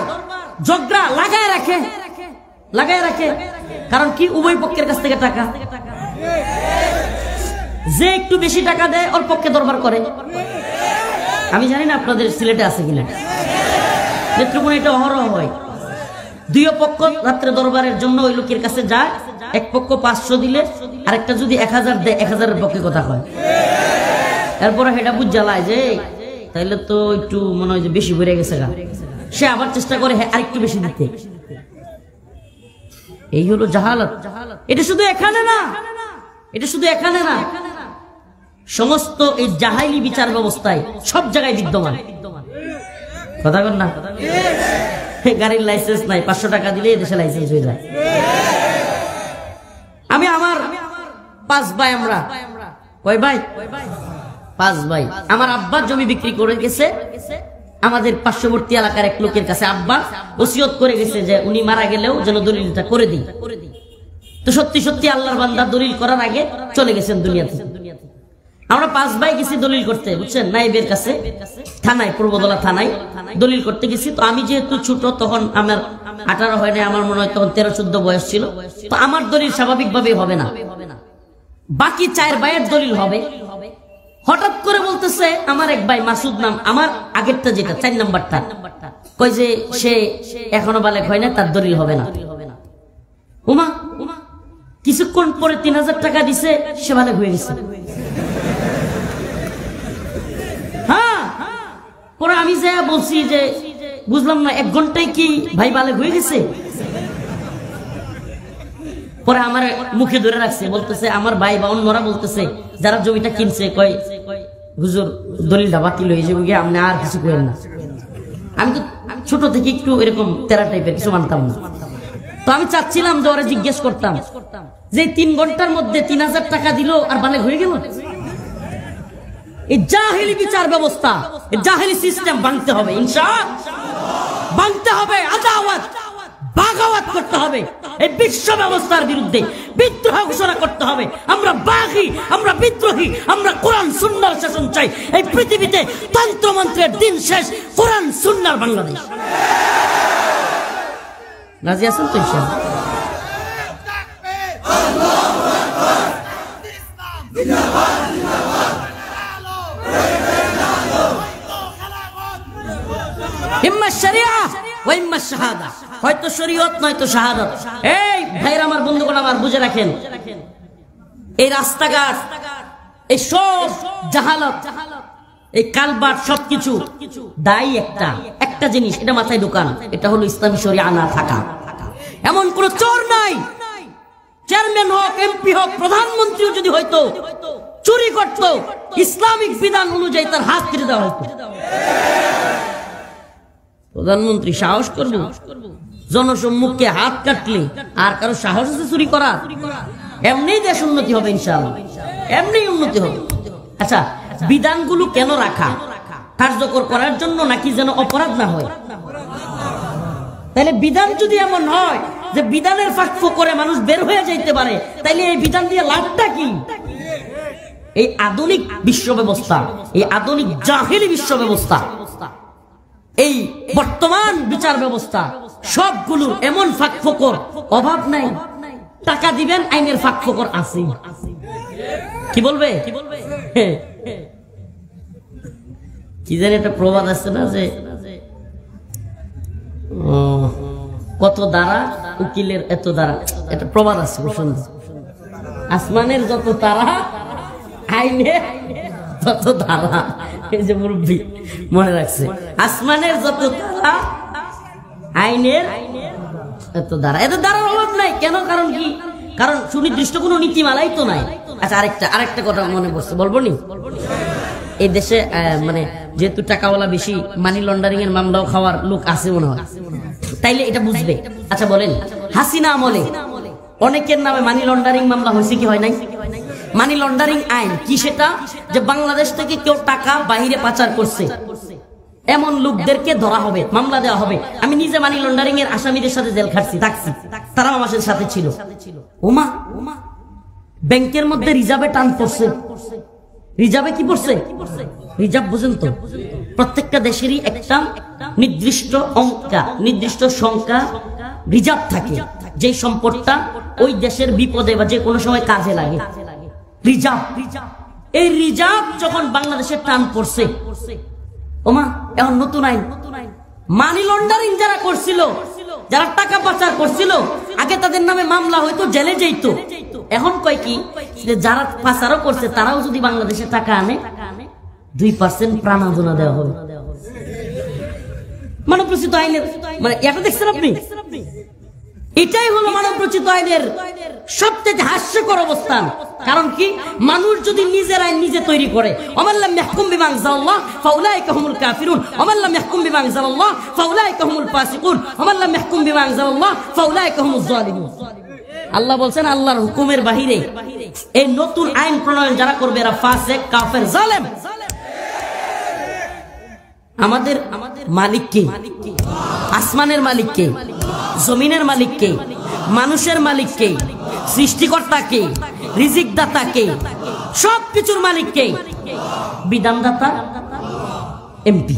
ঝগড়া লাগায় রাখে, কারণ কি উভয় পক্ষের কাছ থেকে টাকা, যে একটু বেশি টাকা দেয় ওর পক্ষে দরবার করে। আমি জানি না আপনাদের সিলেটে আছে কিনা, নেত্রকোণা এটা অহরহ হয়। দুই পক্ষ রাত্রে দরবারের জন্য ওই লোকের কাছে যায়, এক পক্ষ 500 দিলে আরেকটা যদি 1000 দেয় 1000-এর পক্ষে কথা হয়। এরপরে সেটা বুঝ জ্বালায় যে তাইলে তো একটু মনে হয় যে বেশি বেড়ে গেছে গা, সে আবার চেষ্টা করে আরেকটু বেশি দিতে। এই হলো জাহালাত। এটা শুধু এখানে না, সমস্ত এই জাহাইলি বিচার ব্যবস্থায় সব জায়গায় বিদ্যমান। কথা বল না, গাড়ির লাইসেন্স নাই, 500 টাকা দিলে দেশে লাইসেন্স হয়ে যায়। আমি আমার 5 ভাই, আমরা কয় ভাই? 5 ভাই। আমার আব্বা জমি বিক্রি করে গেছে আমাদের পার্শ্ববর্তী এলাকার এক লোকের কাছে। আব্বা ওসিয়ত করে গেছে যে উনি মারা গেলেও যেন দলিলটা করে দিই। তো সত্যি আল্লাহর বান্দা দলিল করার আগে চলে গেছেন দুনিয়াতে। আমরা 5 ভাই গেছি দলিল করতে, বুঝছেন, নাইবের কাছে থানায়, পূর্বদলা থানায় দলিল করতে গেছি। তো আমি যেহেতু ছোট, তখন আমার 18 হয় না, আমার মনে হয় তখন 13-14 বয়স ছিল। তো আমার দলিল স্বাভাবিকভাবে হবে না, বাকি 4 ভাইয়ের দলিল হবে। হঠাৎ করে বলতেছে আমার এক ভাই মাসুদ নাম, আমার আগেরটা যেটা 4 নাম্বারটা, কয় যে সে এখনো বালেক হয় না, তার দলিল হবে না। উমা কিছুক্ষণ পরে 3000 টাকা দিছে, সে বালেক হয়ে গেছে। হ্যাঁ, পরে আমি যা বলছি যে বুঝলাম না, 1 ঘন্টায় কি ভাই বালেক হয়ে গেছে? পরে আমার মুখে ধরে রাখছে, বলতেছে আমার ভাই বা অন্যরা বলতেছে যারা জমিটা কিনছে, কয় হুজুর দলিলটা বাতিল হয়ে যাবে, আপনি আর কিছু করেন না। আমি তো ছোট থেকে একটু এরকম তেরা টাইপের কিছু মানতাম না। তো আমি চাচ্ছিলাম যে ওরা জিজ্ঞেস করতাম যে 3 ঘন্টার মধ্যে 3000 টাকা দিল আর বালেক হয়ে গেল। এই জাহেলি বিচার ব্যবস্থা, এই জাহেলি সিস্টেম ভাঙতে হবে, ইনশাআল্লাহ ভাঙতে হবে। আদাওয়াত বাগাওয়াত করতে হবে, এই বিশ্ব ব্যবস্থার বিরুদ্ধে বিদ্রোহ ঘোষণা করতে হবে। আমরা বাগী, আমরা বিদ্রোহী, আমরা কোরআন সুন্নাহর শাসন চাই। এই পৃথিবীতে তন্ত্রমন্ত্রের দিন শেষ, কোরআন সুন্নাহর বাংলাদেশ। রাজি আছেন তো ইনশাআল্লাহ? ইম্মা শরিয়া ওয়া ইম্মা শাহাদা, হয়তো শরীয়ত নয়তো শাহাদাত। এই ভাইরা আমার, বন্ধুগণ আমার, বুঝে রাখেন, এই রাস্তাঘাট, এই সব জাহালত, এই কালবাট, সবকিছু দায়ী একটা জিনিস, এটা মাথায় ঢোকান, এটা হলো ইসলামী শরিয়া না থাকা। এমন কোন চোর নাই, চেয়ারম্যান হোক, এমপি হোক, প্রধানমন্ত্রীও যদি হয়তো চুরি করত, ইসলামিক বিধান অনুযায়ী তার হাত কেটে দেওয়া হতো। প্রধানমন্ত্রী সাহস করবো জনসম্মুখে হাত কাটলে? আর কারো সাহস আছে চুরি করা? এমনি দেশ উন্নতি হবে ইনশাআল্লাহ, এমনি উন্নতি হবে। আচ্ছা, বিধানগুলো কেন রাখা? কার্যকর করার জন্য, নাকি যেন অপরাধ না হয়? তাহলে বিধান যদি এমন হয় যে বিধানের ফাঁক করে মানুষ বের হয়ে যাইতে পারে, তাইলে এই বিধান দিয়ে লাভটা কি? এই আধুনিক বিশ্ব ব্যবস্থা, এই আধুনিক জাহেলি বিশ্ব ব্যবস্থা, এই বর্তমান বিচার ব্যবস্থা, সবগুলোর এমন ফাঁক ফোকর অভাব নাই। টাকা দিবেন, আইনের ফাঁক ফোকর আছে। কি বলবে? কি জানি একটা প্রবাদ আছে না, যে কত দ্বারা উকিলের এত দ্বারা, একটা প্রবাদ আছে সুন্দর। আসমানের যত তারা, আইনের তত ধারা। এই যে মুরব্বী মনে রাখছে, আসমানের যত তারা, আইনের এত দ্বারা। এত দ্বারার অভাব নাই কেন? কারণ কি? কারণ সুনির্দিষ্ট কোনো নীতিমালাই তো নাই। আচ্ছা, আরেকটা কথা মনে পড়ছে, বলবো নি? এই দেশে মানে যেহেতু টাকাওয়ালা বেশি, মানি লন্ডারিং এর মামলাও খাওয়ার লোক আছে মনে হয়, তাইলে এটা বুঝবে। আচ্ছা বলেন, হাসিনা আমলে অনেকের নামে মানি লন্ডারিং মামলা হয়েছে কি হয় নাই? মানি লন্ডারিং আইন কি? সেটা যে বাংলাদেশ থেকে কেউ টাকা বাইরে পাচার করছে, এমন লোকদেরকে ধরা হবে, মামলা দেওয়া হবে। আমি নিজে মানি লন্ডারিং এর আসামিদের সাথে জেল খাটছি, থাকছি, তারাও আমার সাথে ছিল। ওমা, ব্যাংকের মধ্যে রিজার্ভে টান পড়ছে। রিজার্ভে কি পড়ছে? রিজার্ভ বুঝেন তো, প্রত্যেকটা দেশেরই একটা নির্দিষ্ট নির্দিষ্ট সংখ্যা রিজার্ভ থাকে, যে সম্পদটা ওই দেশের বিপদে বা যে কোনো সময় কাজে লাগে। রিজার্ভ, এই রিজার্ভ যখন বাংলাদেশের টান পড়ছে, ওমা এখন নতুন আইন, মানি লন্ডারিং যারা করছিল, যারা টাকা পাচার করছিল, আগে তাদের নামে মামলা হয়তো, জেলে যেত। এখন কয় কি, যারা পাচারও করছে তারাও যদি বাংলাদেশে টাকা আনে 2% প্রাণাদনা দেওয়া হবে। মানবরচিত আইনের মানে এটা দেখছেন আপনি? এটাই হলো মানবরচিত আইনের সবচেয়ে হাস্যকর অবস্থান। কারণ কি, মানুষ যদি নিজের আইন নিজে তৈরি করে, ওমাল্লাম ইয়াহকুম বিমা আনজালাল্লাহ ফাউলাইকা হুমুল কাফিরুন, ওমাল্লাম ইয়াহকুম বিমা আনজালাল্লাহ ফাউলাইকা হুমুল ফাসিকুন, ওমাল্লাম ইয়াহকুম বিমা আনজালাল্লাহ ফাউলাইকা হুমুজ জালিমুন। আল্লাহ বলছেন, আল্লাহর হুকুমের বাহিরে এই নতুন আইন প্রণয়ন যারা করবে এরা ফাসিক, কাফের, জালেম। আমাদের মালিক কে? আসমানের মালিক কে? জমিনের মালিক কে? মানুষের মালিক কে? সৃষ্টিকর্তা কে? রিজিক দাতা কে? সবকিছুর মালিক কে? বিধানদাতা এমপি।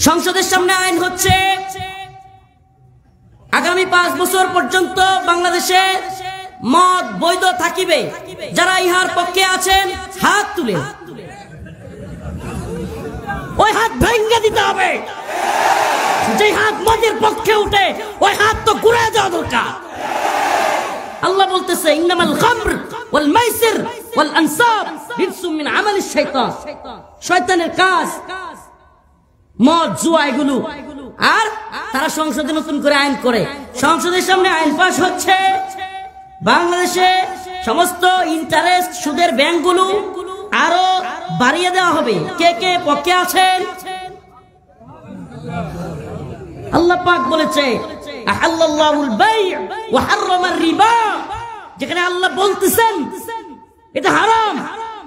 সংসদের সামনে আইন হচ্ছে আগামী 5 বছর পর্যন্ত বাংলাদেশে মদ বৈধ থাকিবে। যারা ইহার পক্ষে আছেন হাত তুলে, ওই হাত ভেঙে দিতে হবে। যে হাত মদের পক্ষে উঠে ওই হাত তো ঘুরে যাওয়া দরকার। আল্লাহ বলতেছে, ইন্নামাল খামর ওয়াল মাইসির ওয়াল আনসাব রিজসুম মিন আমালিশ শাইতান। শয়তানের কাজ মদ, জুয়া, এগুলো। আর তারা সংসদে নতুন করে আইন করে, সংসদের সামনে আইন পাস হচ্ছে, বাংলাদেশে সমস্ত ইন্টারেস্ট সুদের ব্যাংকগুলো আরো বাড়িয়ে দেওয়া হবে। কে কে পক্ষে আছেন? আল্লাহ পাক বলেছে, আহাল্লাল্লাহুল বাই' ওয়া হাররামার রিবা। যেখানে আল্লাহ বলতেছেন এটা হারাম,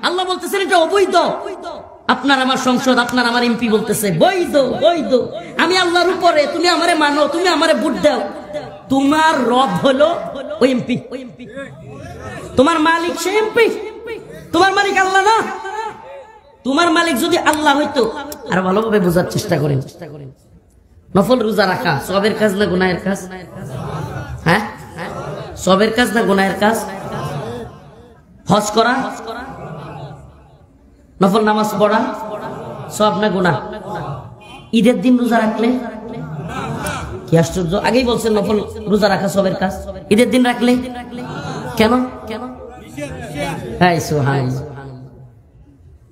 আল্লাহ বলতেছেন এটা অবৈধ, আপনার আমার সংসদ, আপনার আমার এমপি বলতেছে বৈধ, বৈধ। আমি আল্লাহর উপরে, তুমি আমারে মানো, তুমি আমারে ভোট দাও। তোমার রব হলো ওই এমপি, তোমার মালিক সে এমপি, তোমার মালিক আল্লাহ না। তোমার মালিক যদি আল্লাহ হইতো, আর ভালোভাবে বোঝার চেষ্টা করেন। নফল রোজা রাখা সবের কাজ না গুনাহের কাজ? হ্যাঁ, সবের কাজ না গুনাহের কাজ? হজ করা, নফল নামাজ পড়া সব না গুনাহ? ঈদের দিন রোজা রাখলে কি আশ্চর্য! আগেই বলছেন নফল রোজা রাখা সবের কাজ, ঈদের দিন রাখলে কেন?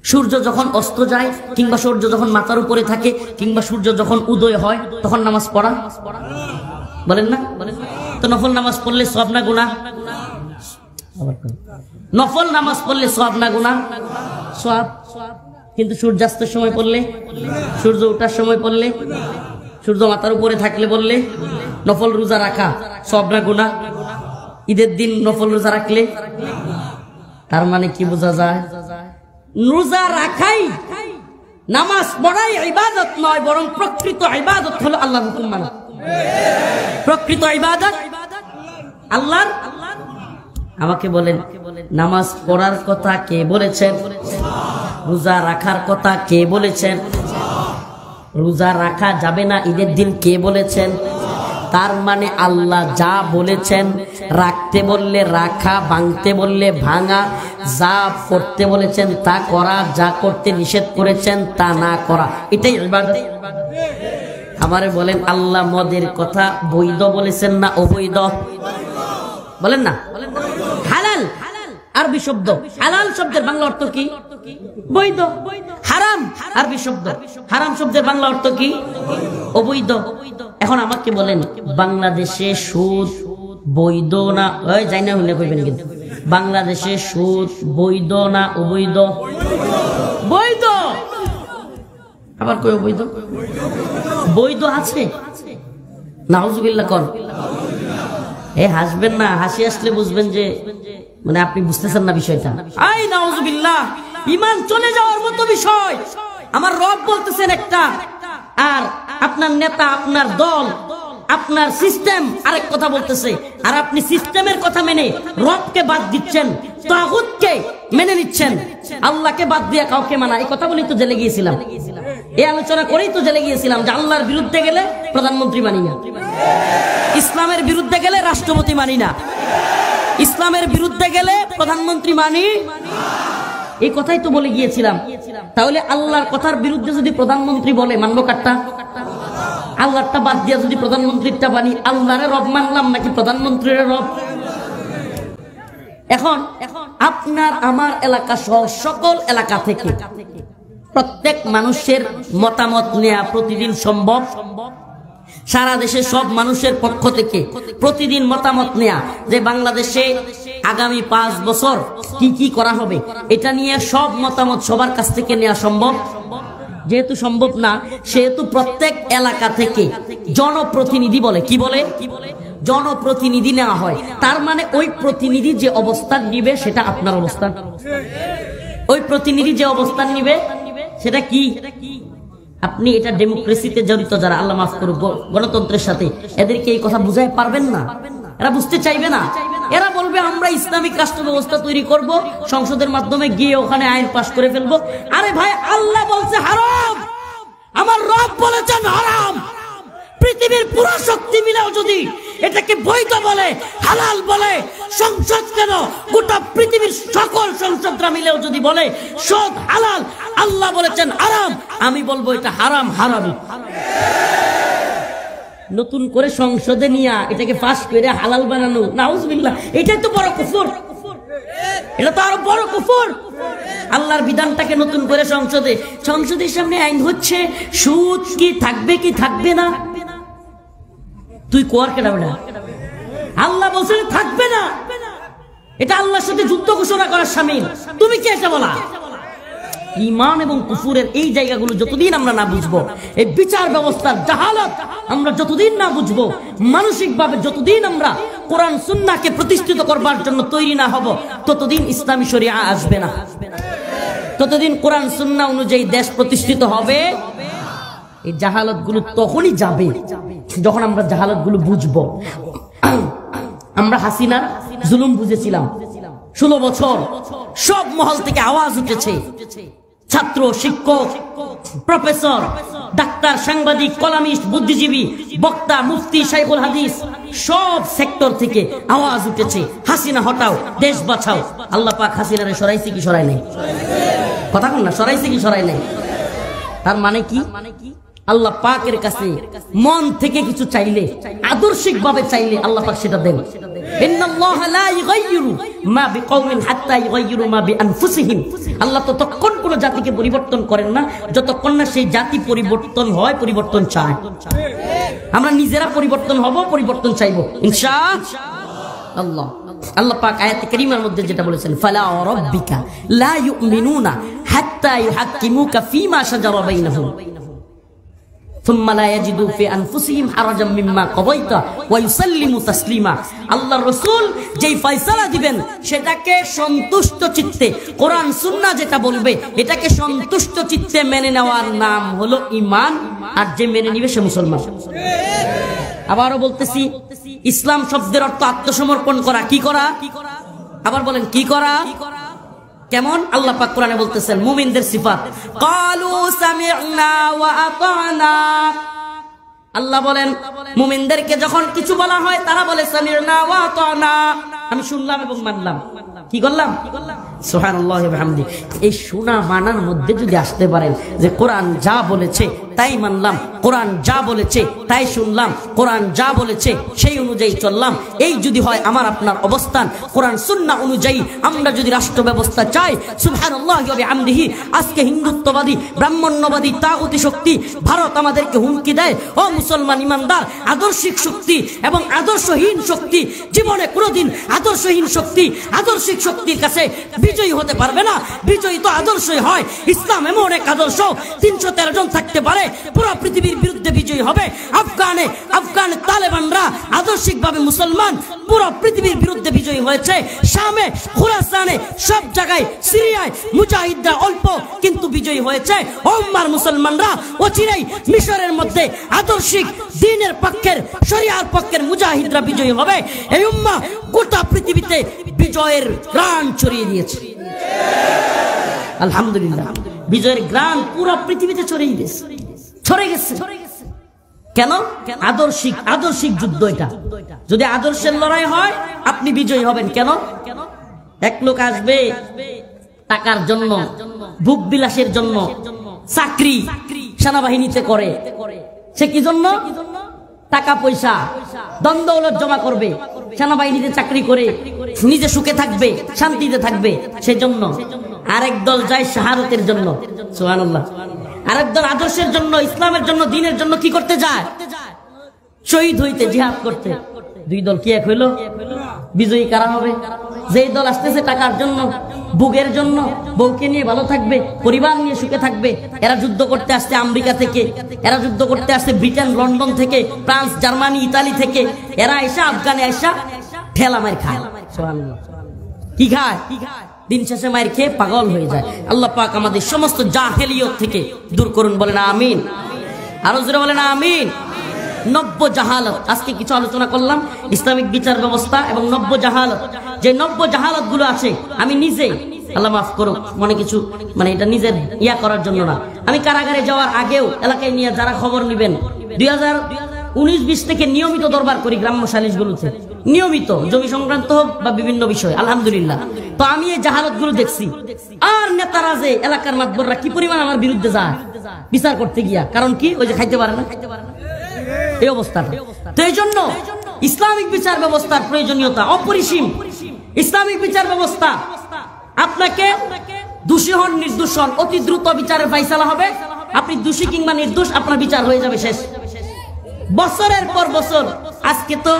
সূর্য যখন অস্ত যায়, কিংবা সূর্য যখন মাথার উপরে থাকে, কিংবা সূর্য যখন উদয় হয়, তখন নামাজ পড়া, বলেন না? তো নফল নামাজ পড়লে সব না গুনাহ? নফল নামাজ পড়লে সব না গুনাহ? সব। কিন্তু সূর্যাস্তের সময় পড়লে, সূর্য ওঠার সময় পড়লে, সূর্য মাথার উপরে থাকলে বললে নফল রোজা রাখা সব না গুনাহ? ঈদের দিন নফল রোজা রাখলে, তার মানে কি বোঝা যায়? রোজা রাখাই, নামাজ পড়াই ইবাদত নয়, বরং প্রকৃত ইবাদত হলো আল্লাহর হুকুম মানা। প্রকৃত ইবাদত আল্লাহর। আমাকে বলেন, নামাজ পড়ার কথা কে বলেছেন? রোজা রাখার কথা কে বলেছেন? রোজা রাখা যাবে না ঈদের দিন কে বলেছেন? তার মানে আল্লাহ যা বলেছেন, রাখতে বললে রাখা, ভাঙতে বললে ভাঙা, যা করতে বলেছেন তা করা, যা করতে নিষেধ করেছেন তা না করা, এটাই ইবাদত। আমারে বলেন, আল্লাহ মদের কথা বৈধ বলেছেন না অবৈধ? বলেন না। হালাল আরবি শব্দ, হালাল শব্দের বাংলা অর্থ কি? বৈধ। হারাম আরবি শব্দ, হারাম শব্দের বাংলা অর্থ কি? অবৈধ। এখন আমাকে বলেন, বাংলাদেশে সুদ বৈধ না? ওই যাই না হলে কইবেন, কিন্তু বাংলাদেশে সুদ বৈধ না অবৈধ? বৈধ। আবার কই অবৈধ? বৈধ আছে। নাউজুবিল্লাহ কর। হাসবেন না, হাসি আসলে বুঝবেন যে মানে আপনি বুঝতেছেন না বিষয়টা। আই নাউজুবিল্লাহ, ইমান চলে যাওয়ার মতো বিষয়। আমার রব বলতেছেন একটা, আর আপনার নেতা, আপনার দল, আপনার সিস্টেম আরেক কথা বলতেছে, আর আপনি সিস্টেমের কথা মেনে রবকে বাদ দিচ্ছেন, তাগুতকে মেনে নিচ্ছেন, আল্লাহকে বাদ দিয়ে কাউকে মানা। এই কথা বলেই তো জেলে গিয়েছিলাম, এই আলোচনা করেই তো জেলে গিয়েছিলাম যে আল্লাহর বিরুদ্ধে গেলে প্রধানমন্ত্রী মানি না, ইসলামের বিরুদ্ধে গেলে রাষ্ট্রপতি মানি না, ইসলামের বিরুদ্ধে গেলে প্রধানমন্ত্রী মানি, এই কথাই তো বলে গিয়েছিলাম। তাহলে আল্লাহর কথার বিরুদ্ধে যদি প্রধানমন্ত্রী বলে, মানবো কারটা? আল্লাহটা বাদ দিয়ে যদি প্রধানমন্ত্রীটা বানি, আল্লাহরে রব মানলাম নাকি প্রধানমন্ত্রীর রব? এখন আপনার আমার এলাকা সহ সকল এলাকা থেকে প্রত্যেক মানুষের মতামত নেওয়া প্রতিদিন সম্ভব? সারা দেশে সব মানুষের পক্ষ থেকে প্রতিদিন মতামত নেয়া যে বাংলাদেশে আগামী 5 বছর কি কি করা হবে, এটা নিয়ে সব মতামত সবার কাছ থেকে নেওয়া সম্ভব? যেহেতু সম্ভব না, সেহেতু প্রত্যেক এলাকা থেকে জনপ্রতিনিধি বলে, কি বলে? জনপ্রতিনিধি নেওয়া হয়। তার মানে ওই প্রতিনিধি যে অবস্থান নিবে সেটা আপনার অবস্থান, ওই প্রতিনিধি যে অবস্থান নিবে সেটা কি? আপনি এটা ডেমোক্রেসিতে জড়িত যারা, আল্লাহ মাফ করুক, গণতন্ত্রের সাথে, এদেরকে এই কথা বুঝাই পারবেন না, এরা বুঝতে চাইবে না। এরা বলবে আমরা ইসলামিক রাষ্ট্র ব্যবস্থা তৈরি করব, সংসদের মাধ্যমে গিয়ে ওখানে আইন পাশ করে ফেলবো। আরে ভাই, আল্লাহ বলছে হারাম, আমার রব বলেছেন হারাম। পৃথিবীর পুরো শক্তি মিলেও যদি এটাকে বৈধ বলে, হালাল বলে, সংসদ কেন গোটা পৃথিবীর সকল সংসদরা মিলেও যদি বলে সব হালাল, আল্লাহ বলেছেন হারাম, আমি বলবো এটা হারাম হারামি। নতুন করে সংসদে নিয়ে এটাকে পাস করে হালাল বানানো, নাউজুবিল্লাহ, এটাই তো বড় কুফর, এটা তো আরো বড় কুফর। আল্লাহর বিধানটাকে নতুন করে সংসদের সামনে আইন হচ্ছে, সুদ কি থাকবে কি থাকবে না, তুই কোয়ার কেটা বেটা? আল্লাহ বলছেন থাকবে না, এটা আল্লাহর সাথে যুদ্ধ ঘোষণা করার শামিল, তুমি কি এটা বলা? ঈমান এবং কুফুরের এই জায়গাগুলো যতদিন আমরা না বুঝবো, এই বিচার ব্যবস্থার জাহালত আমরা যতদিন না বুঝবো, মানসিকভাবে যতদিন আমরা কোরআন সুন্নাহকে প্রতিষ্ঠিত করবার জন্য তৈরি না হব, ততদিন ইসলামী শরিয়া আসবে না, ততদিন কোরআন সুন্নাহ অনুযায়ী দেশ প্রতিষ্ঠিত হবে। এই জাহালত গুলো তখনই যাবে যখন আমরা জাহালত গুলো বুঝবো। আমরা হাসিনার জুলুম বুঝেছিলাম, 16 বছর সব মহল থেকে আওয়াজ উঠেছে, ছাত্র, শিক্ষক, প্রফেসর, ডাক্তার, সাংবাদিক, কলামিস্ট, বুদ্ধিজীবী, বক্তা, মুফতি, শাইখুল হাদিস, সব সেক্টর থেকে আওয়াজ উঠেছে, হাসিনা হটাও, দেশ বাঁচাও। আল্লাহ পাক হাসিনারে সরাইছে কি সরাই নাই? কথা বল না, সরাইছে কি সরাই নাই? তার মানে কি? আল্লাহ পাকের কাছে মন থেকে কিছু চাইলে, আদর্শিক ভাবে চাইলে আল্লাহ পাক সেটা দেন। ইন্নাল্লাহা লা ইগাইয়িরু মা বিকওমিন হাত্তা ইগাইয়িরু মা বিআনফুসিহিম। আল্লাহ ততক্ষণ কোন জাতিকে পরিবর্তন করেন না যতক্ষণ না সেই জাতি পরিবর্তন হয়, পরিবর্তন চায়। আমরা নিজেরা পরিবর্তন হব, পরিবর্তন চাইবো ইনশাআল্লাহ। আল্লাহ পাক আয়াতে কারীমার মধ্যে যেটা বলেছেন, ফালা রাব্বিকা লা ইউমিনুনা হাত্তা ইউহাক্কিমুকা ফীমা শাজারা বাইনাহুম থুম্মা লা ইয়াজিদু ফি আনফুসিহিম হারাজাম মিম্মা কাদাইতা ওয়া ইউসাল্লিমু তাসলিমা। আল্লাহর রাসূল যেই ফয়সালা দিবেন সেটাকে সন্তুষ্ট চিত্তে, কোরআন সুন্নাহ যেটা বলবে এটাকে সন্তুষ্ট চিত্তে মেনে নেওয়ার নাম হলো ঈমান, আর যে মেনে নিবে সে মুসলমান। আবারও বলতেছি, ইসলাম শব্দের অর্থ আত্মসমর্পণ করা। কি করা? আবার বলেন, কি করা? কেমন? আল্লাহ পাক কোরআনে বলতেছেন মুমিনদের সিফাত, ক্বালু সামি'না ওয়া আতা'না। আল্লাহ বলেন মুমিনদেরকে যখন কিছু বলা হয় তারা বলে সামি'না ওয়া আতা'না, আমি শুনলাম এবং মানলাম। কি করলাম? সুবহানাল্লাহি ওয়া বিহামদি। এই শোনা মানার মধ্যে যদি আসতে পারেন যে কোরআন যা বলেছে তাই মানলাম, কোরআন যা বলেছে তাই শুনলাম, কোরআন যা বলেছে সেই অনুযায়ী চললাম, এই যদি হয় আমার আপনার অবস্থান, কোরআন সুন্নাহ অনুযায়ী আমরা যদি রাষ্ট্র ব্যবস্থা চাই, সুবহানাল্লাহি ওয়া বিহামদিহি। আজকে হিন্দুত্ববাদী, ব্রাহ্মণ্যবাদী, তাগুতি শক্তি ভারত আমাদেরকে হুমকি দেয়, ও মুসলমান ইমানদার, আদর্শিক শক্তি এবং আদর্শহীন শক্তি জীবনে কোনোদিন আদর্শহীন শক্তি আদর্শিক শক্তির কাছে বিজয়ী হতে পারবে না। বিজয়ী তো আদর্শই হয়। ইসলাম এমন এক আদর্শ, 313 জন থাকতে পারে, পুরো পৃথিবীর বিরুদ্ধে বিজয়ী হবে। আফগানে তালেবানরা আদর্শিকভাবে মুসলমান, পুরো পৃথিবীর বিরুদ্ধে বিজয়ী হয়েছে। শামে, খুরাসানে, সব জায়গায়, সিরিয়ায় মুজাহিদরা অল্প কিন্তু বিজয়ী হয়েছে। উম্মার মুসলমানরা অচিরেই মিশরের মধ্যে আদর্শিক দ্বীনের পক্ষের, শরিয়ার পক্ষের মুজাহিদরা বিজয়ী হবে। এই উম্মাহ গোটা পৃথিবীতে বিজয়ের ঘ্রাণ ছড়িয়ে দিয়েছে। আলহামদুলিল্লাহ, বিজয়ের ঘ্রাণ পুরো পৃথিবীতে ছড়িয়ে গেছে। কেন? আদর্শিক যুদ্ধ এটা। যদি আদর্শের লড়াই হয় আপনি বিজয়ী হবেন। কেন? এক লোক আসবে টাকার জন্য, ভোগ বিলাসের জন্য, চাকরি সেনাবাহিনীতে করে, সে কি জন্য? টাকা পয়সা ধন দৌলত জমা করবে, সেনাবাহিনীতে চাকরি করে নিজে সুখে থাকবে, শান্তিতে থাকবে, সেজন্য। আরেক দল যায় শাহাদাতের জন্য, সুবহানাল্লাহ। আরেক দল আদর্শের জন্য, ইসলামের জন্য, দ্বীনের জন্য কি করতে যায়? শহীদ হইতে, জিহাদ করতে। দুই দল কি এক হইল? বিজয়ী কারা হবে? যেই দল আসতেছে টাকার জন্য, ভোগের জন্য, বউকে নিয়ে ভালো থাকবে, পরিবার নিয়ে সুখে থাকবে। এরা যুদ্ধ করতে আসছে আমেরিকা থেকে, এরা যুদ্ধ করতে আসছে ব্রিটেন, লন্ডন থেকে, ফ্রান্স, জার্মানি, ইতালি থেকে। এরা এসে আফগানে এসা ঠেলা মার খায়। কি খায়? দিন শেষে মায়ের খেয়ে পাগল হয়ে যায়। আল্লাহ পাক আমাদের সমস্ত জাহেলিয়ত থেকে দূর করুন, বলেন আমিন। আরো জোরে বলেন আমিন। নব্য জাহালত, আজকে কিছু আলোচনা করলাম ইসলামিক বিচার ব্যবস্থা এবং নব্য জাহালত। যে নব্য জাহালত গুলো আছে, আমি নিজে, আল্লাহ মাফ করো, মনে কিছু এটা নিজের করার জন্য না। আমি কারাগারে যাওয়ার আগেও এলাকায় নিয়ে যারা খবর নিবেন, 2019-20 থেকে নিয়মিত দরবার করি গ্রাম্য সালিশগুলোতে, নিয়মিত জমি সংক্রান্ত হোক বা বিভিন্ন বিষয়, আলহামদুলিল্লাহ। তো আমি এই জাহালত গুলো দেখছি। আর নেতারা যে এলাকার মাতবররা কি পরিমাণ আমার বিরুদ্ধে যায় বিচার করতে গিয়া, কারণ কি? ওই যে খাইতে পারে না, এই অবস্থাটা। তো এই জন্য ইসলামিক বিচার ব্যবস্থার প্রয়োজনীয়তা অপরিসীম। ইসলামিক বিচার ব্যবস্থা আপনাকে দোষী হন নির্দোষ হন, অতি দ্রুত বিচারের ফাইসালা হবে। আপনি দোষী কিংবা নির্দোষ, আপনার বিচার হয়ে যাবে শেষ। বছরের পর বছর, আজকে তো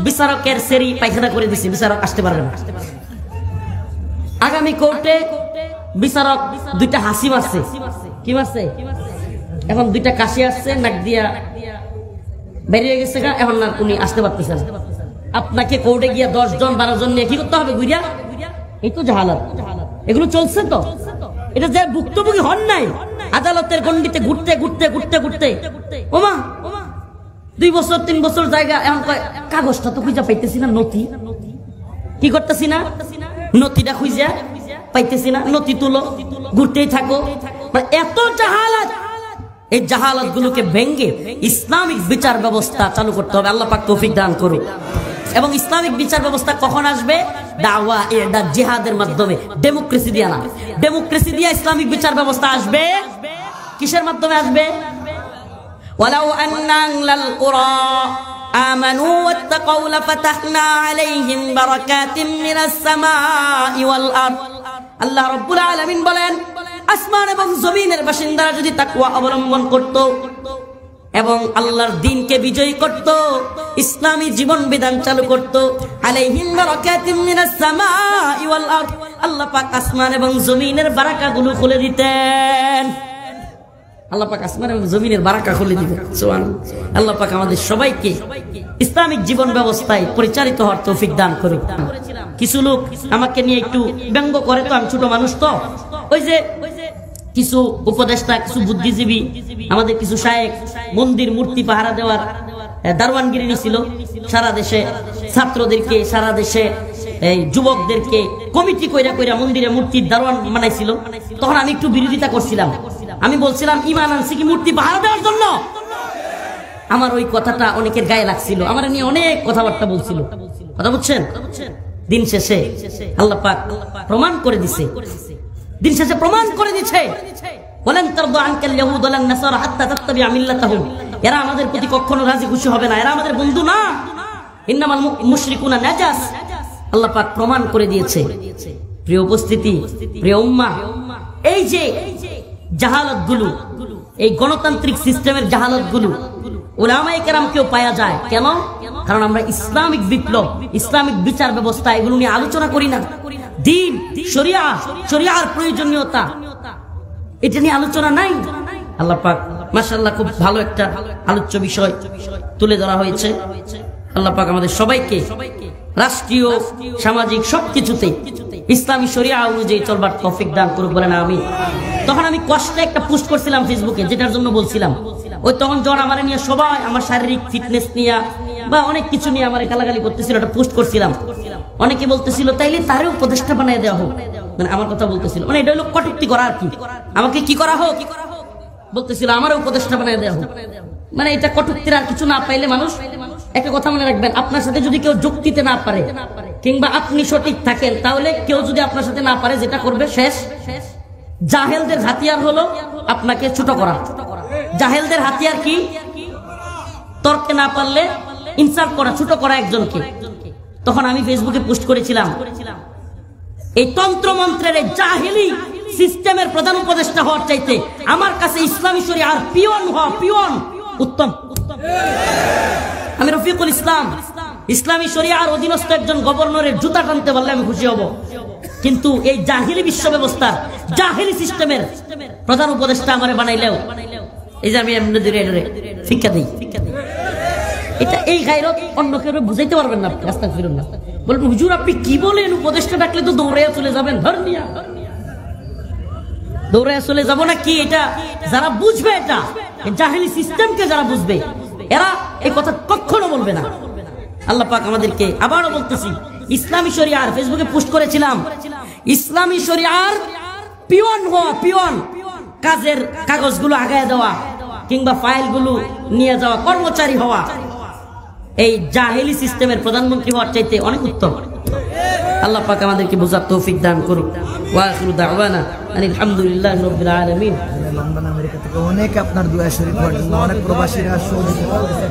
বিচারকের সেরি পায়খানা করে দিচ্ছে, বিচারক আসতে পারবে না। আগামী কোর্টে বিচারক দুইটা হাসি মারছে, কি মারছে? এখন দুইটা কাশি আসছে, নাক দিয়া বেরিয়ে গেছে, এখন না উনি আসতে পারতেছেন। আপনাকে কোর্টে গিয়া 10 জন 12 জন নিয়ে কি করতে হবে? গুইয়া। এই তো জাহালাত, এগুলো চলছে। তো এটা যে ভুক্তভোগী হন নাই, আদালতের গণ্ডিতে ঘুরতে ঘুরতে ঘুরতে ঘুরতে ওমা 2 বছর 3 বছর জায়গা, এখন কাগজটা তো খুঁজা পাইতেছি না, নথি কি করতেছি না, নথিটা খুঁজা পাইতেছি না, নথি তুলো, ঘুরতেই থাকো। এত জাহালাত। এই জাহালাত গুলোকে ভেঙ্গে ইসলামিক বিচার ব্যবস্থা চালু করতে হবে। আল্লাহ পাক তৌফিক দান করুন। এবং ইসলামিক বিচার ব্যবস্থা কখন আসবে? দাওয়া, ইরশাদ, জিহাদের মাধ্যমে, ডেমোক্রেসি দিয়া না। ডেমোক্রেসি দিয়া ইসলামিক বিচার ব্যবস্থা আসবে কিসের মাধ্যমে আসবে? ওয়ালাউ আন্না আহলাল কুরা আমানু ওয়াত্তাকাউ লাফাতাহনা আলাইহিম বারাকাতিম মিনাস সামাই ওয়াল আরদ। আল্লাহ রাব্বুল আলামিন বলেন, আসমান এবং জমিনের বাসিন্দারা যদি তাকওয়া অবলম্বন করত এবং আল্লাহর দ্বীনকে বিজয়ী করত, ইসলামী জীবন বিধান চালু করত, আলাইহিম বারাকাতিম মিনাস সামাই ওয়াল আরদ, আল্লাহ পাক আসমান এবং জমিনের বারাকাগুলো খুলে দিতেন। আল্লাহ পাক আসমান এবং জমিনের বারাকা খুলে দিতেন। সুবহানাল্লাহ। আল্লাহ পাক আমাদের সবাইকে ইসলামিক জীবন ব্যবস্থায় পরিচালিত হওয়ার তৌফিক দান করুন। কিছু লোক আমাকে নিয়ে একটু ব্যঙ্গ করে, তো আমি ছোট মানুষ, তো ওই যে কিছু উপদেষ্টা, কিছু বুদ্ধিজীবী, আমাদের কিছু শায়েখ মন্দির মূর্তি পাহারা দেওয়ার দারওয়ানগিরি নিছিল সারা দেশে, ছাত্রদেরকে, সারা দেশে এই যুবকদেরকে কমিটি কইরা কইরা মন্দিরে মূর্তির দারওয়ান বানাইছিল। তখন আমি একটু বিরোধিতা করছিলাম। আমি বলছিলাম, ঈমান আনছি কি মূর্তি পাহারা দেওয়ার জন্য? আমার ওই কথাটা অনেকের গায়ে লাগছিল, আমার নিয়ে অনেক কথাবার্তা বলছিল। কথা বুঝছেন? দিন শেষে আল্লাহ পাক প্রমাণ করে দিছে, দিন শেষে প্রমাণ করে দিচ্ছে, বলেন তারদা আনকাল ইয়াহুদ ওয়ালান নাসারা হাত্তা তাত্তাবিআ মিল্লাতাহুম। এরা আমাদের প্রতি কখনো রাজি খুশি হবে না, এরা আমাদের বন্ধু না। ইন্নামাল মুশরিকুনা নাজাস। আল্লাহ পাক প্রমাণ করে দিয়েছে। প্রিয় উপস্থিতি, প্রিয় উম্মাহ, এই যে জাহালাত গুলো, এই গণতান্ত্রিক সিস্টেমের জাহালাত গুলো উলামায়ে কেরামকেও পাওয়া যায়। কেন? কারণ আমরা ইসলামিক বিপ্লব, ইসলামিক বিচার ব্যবস্থা এগুলো নিয়ে আলোচনা করি না। দ্বীন, শরিয়া, শরিয়ার প্রয়োজনীয়তা, এটা নিয়ে আলোচনা নাই। আল্লাহ পাক মাশাআল্লাহ খুব ভালো একটা আলোচ্য বিষয় তুলে ধরা হয়েছে। আল্লাহ পাক আমাদের সবাইকে রাষ্ট্রীয় সামাজিক সবকিছুতে ইসলামী শরিয়া অনুযায়ী চলবার তৌফিক দান করুক, বলেন আমিন। তখন আমি কষ্টে একটা পোস্ট করছিলাম ফেসবুকে, যেটার জন্য বলছিলাম, ওই তখন যখন আমার নিয়ে সবাই আমার শারীরিক ফিটনেস নিয়ে বা অনেক কিছু নিয়ে আমার গালাগালি করতেছিল, একটা পোস্ট করছিলাম। অনেকে বলতেছিল তাইলে তারও উপদেষ্টা বানিয়ে দেওয়া হোক, মানে আমার কথা বলতেছিল, মানে এটা হলো কটূক্তি করা আর কি, আমাকে কি করা হোক বলতেছিল, আমারও উপদেষ্টা বানিয়ে দেওয়া হোক, মানে এটা কটূক্তির আর কিছু না পাইলে মানুষ। একটা কথা মনে রাখবেন, আপনার সাথে যদি কেউ যুক্তিতে না পারে কিংবা আপনি সঠিক থাকেন, তাহলে কেউ যদি আপনার সাথে না পারে, যেটা করবে শেষ, জাহেলদের হাতিয়ার হলো আপনাকে ছোট করা। জাহেলদের হাতিয়ার কি? তর্কে না পারলে ইনসাল্ট করা, ছোট করা একজনকে। তখন আমি ফেসবুকে পোস্ট করেছিলাম, এই তন্ত্র মন্ত্রের এই জাহেলি সিস্টেমের প্রধান উপদেষ্টা হওয়ার চাইতে আমার কাছে ইসলামী শরিয়ার পিয়ন হওয়া পিয়ন উত্তম। আমি রফিকুল ইসলাম, ইসলামী শরিয়ার অধীনস্থ একজন গভর্নরের জুতা টানতে পারলে আমি খুশি হব, কিন্তু এই জাহিলি বিশ্ব ব্যবস্থার জাহিলি সিস্টেমের প্রধান উপদেষ্টা আমারে বানাইলেও এই যে আমি এমনি শিক্ষা দিই, এটা এই গায়রত অন্য কেউ বুঝাইতে পারবেন না। রাস্তা ফিরুন না, বলবেন হুজুর আপনি কি বলেন, উপদেষ্টা ডাকলে তো দৌড়াইয়া চলে যাবেন, ধর্মিয়া দৌড়াইয়া চলে যাবো না কি? এটা যারা বুঝবে, এটা জাহিলি সিস্টেমকে যারা বুঝবে, এরা এই কথা কখনো বলবে না। আল্লাহ পাক আমাদেরকে আবারও বলতেছি, ইসলামী শরিয়ার ফেসবুকে পোস্ট করেছিলাম, ইসলামী শরিয়ার পিয়ন হওয়া, পিয়ন কাজের কাগজগুলো আগায় দেওয়া কিংবা ফাইলগুলো নিয়ে যাওয়া, কর্মচারী হওয়া, এই জাহেলি সিস্টেমের প্রধানমন্ত্রী হওয়ার চাইতে অনেক উত্তম। আল্লাহ পাক আমাদেরকে বোঝার তৌফিক দান করুক। ওয়া আখিরু দাওয়ানা আলহামদুলিল্লাহি রাব্বিল আলামিন। লন্ডন আমেরিকা থেকে অনেকে আপনার দোয়া শরীফ হওয়ার জন্য, অনেক প্রবাসীরা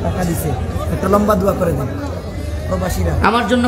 টাকা দিছে, একটা লম্বা দোয়া করে দেন প্রবাসীরা আমার জন্য।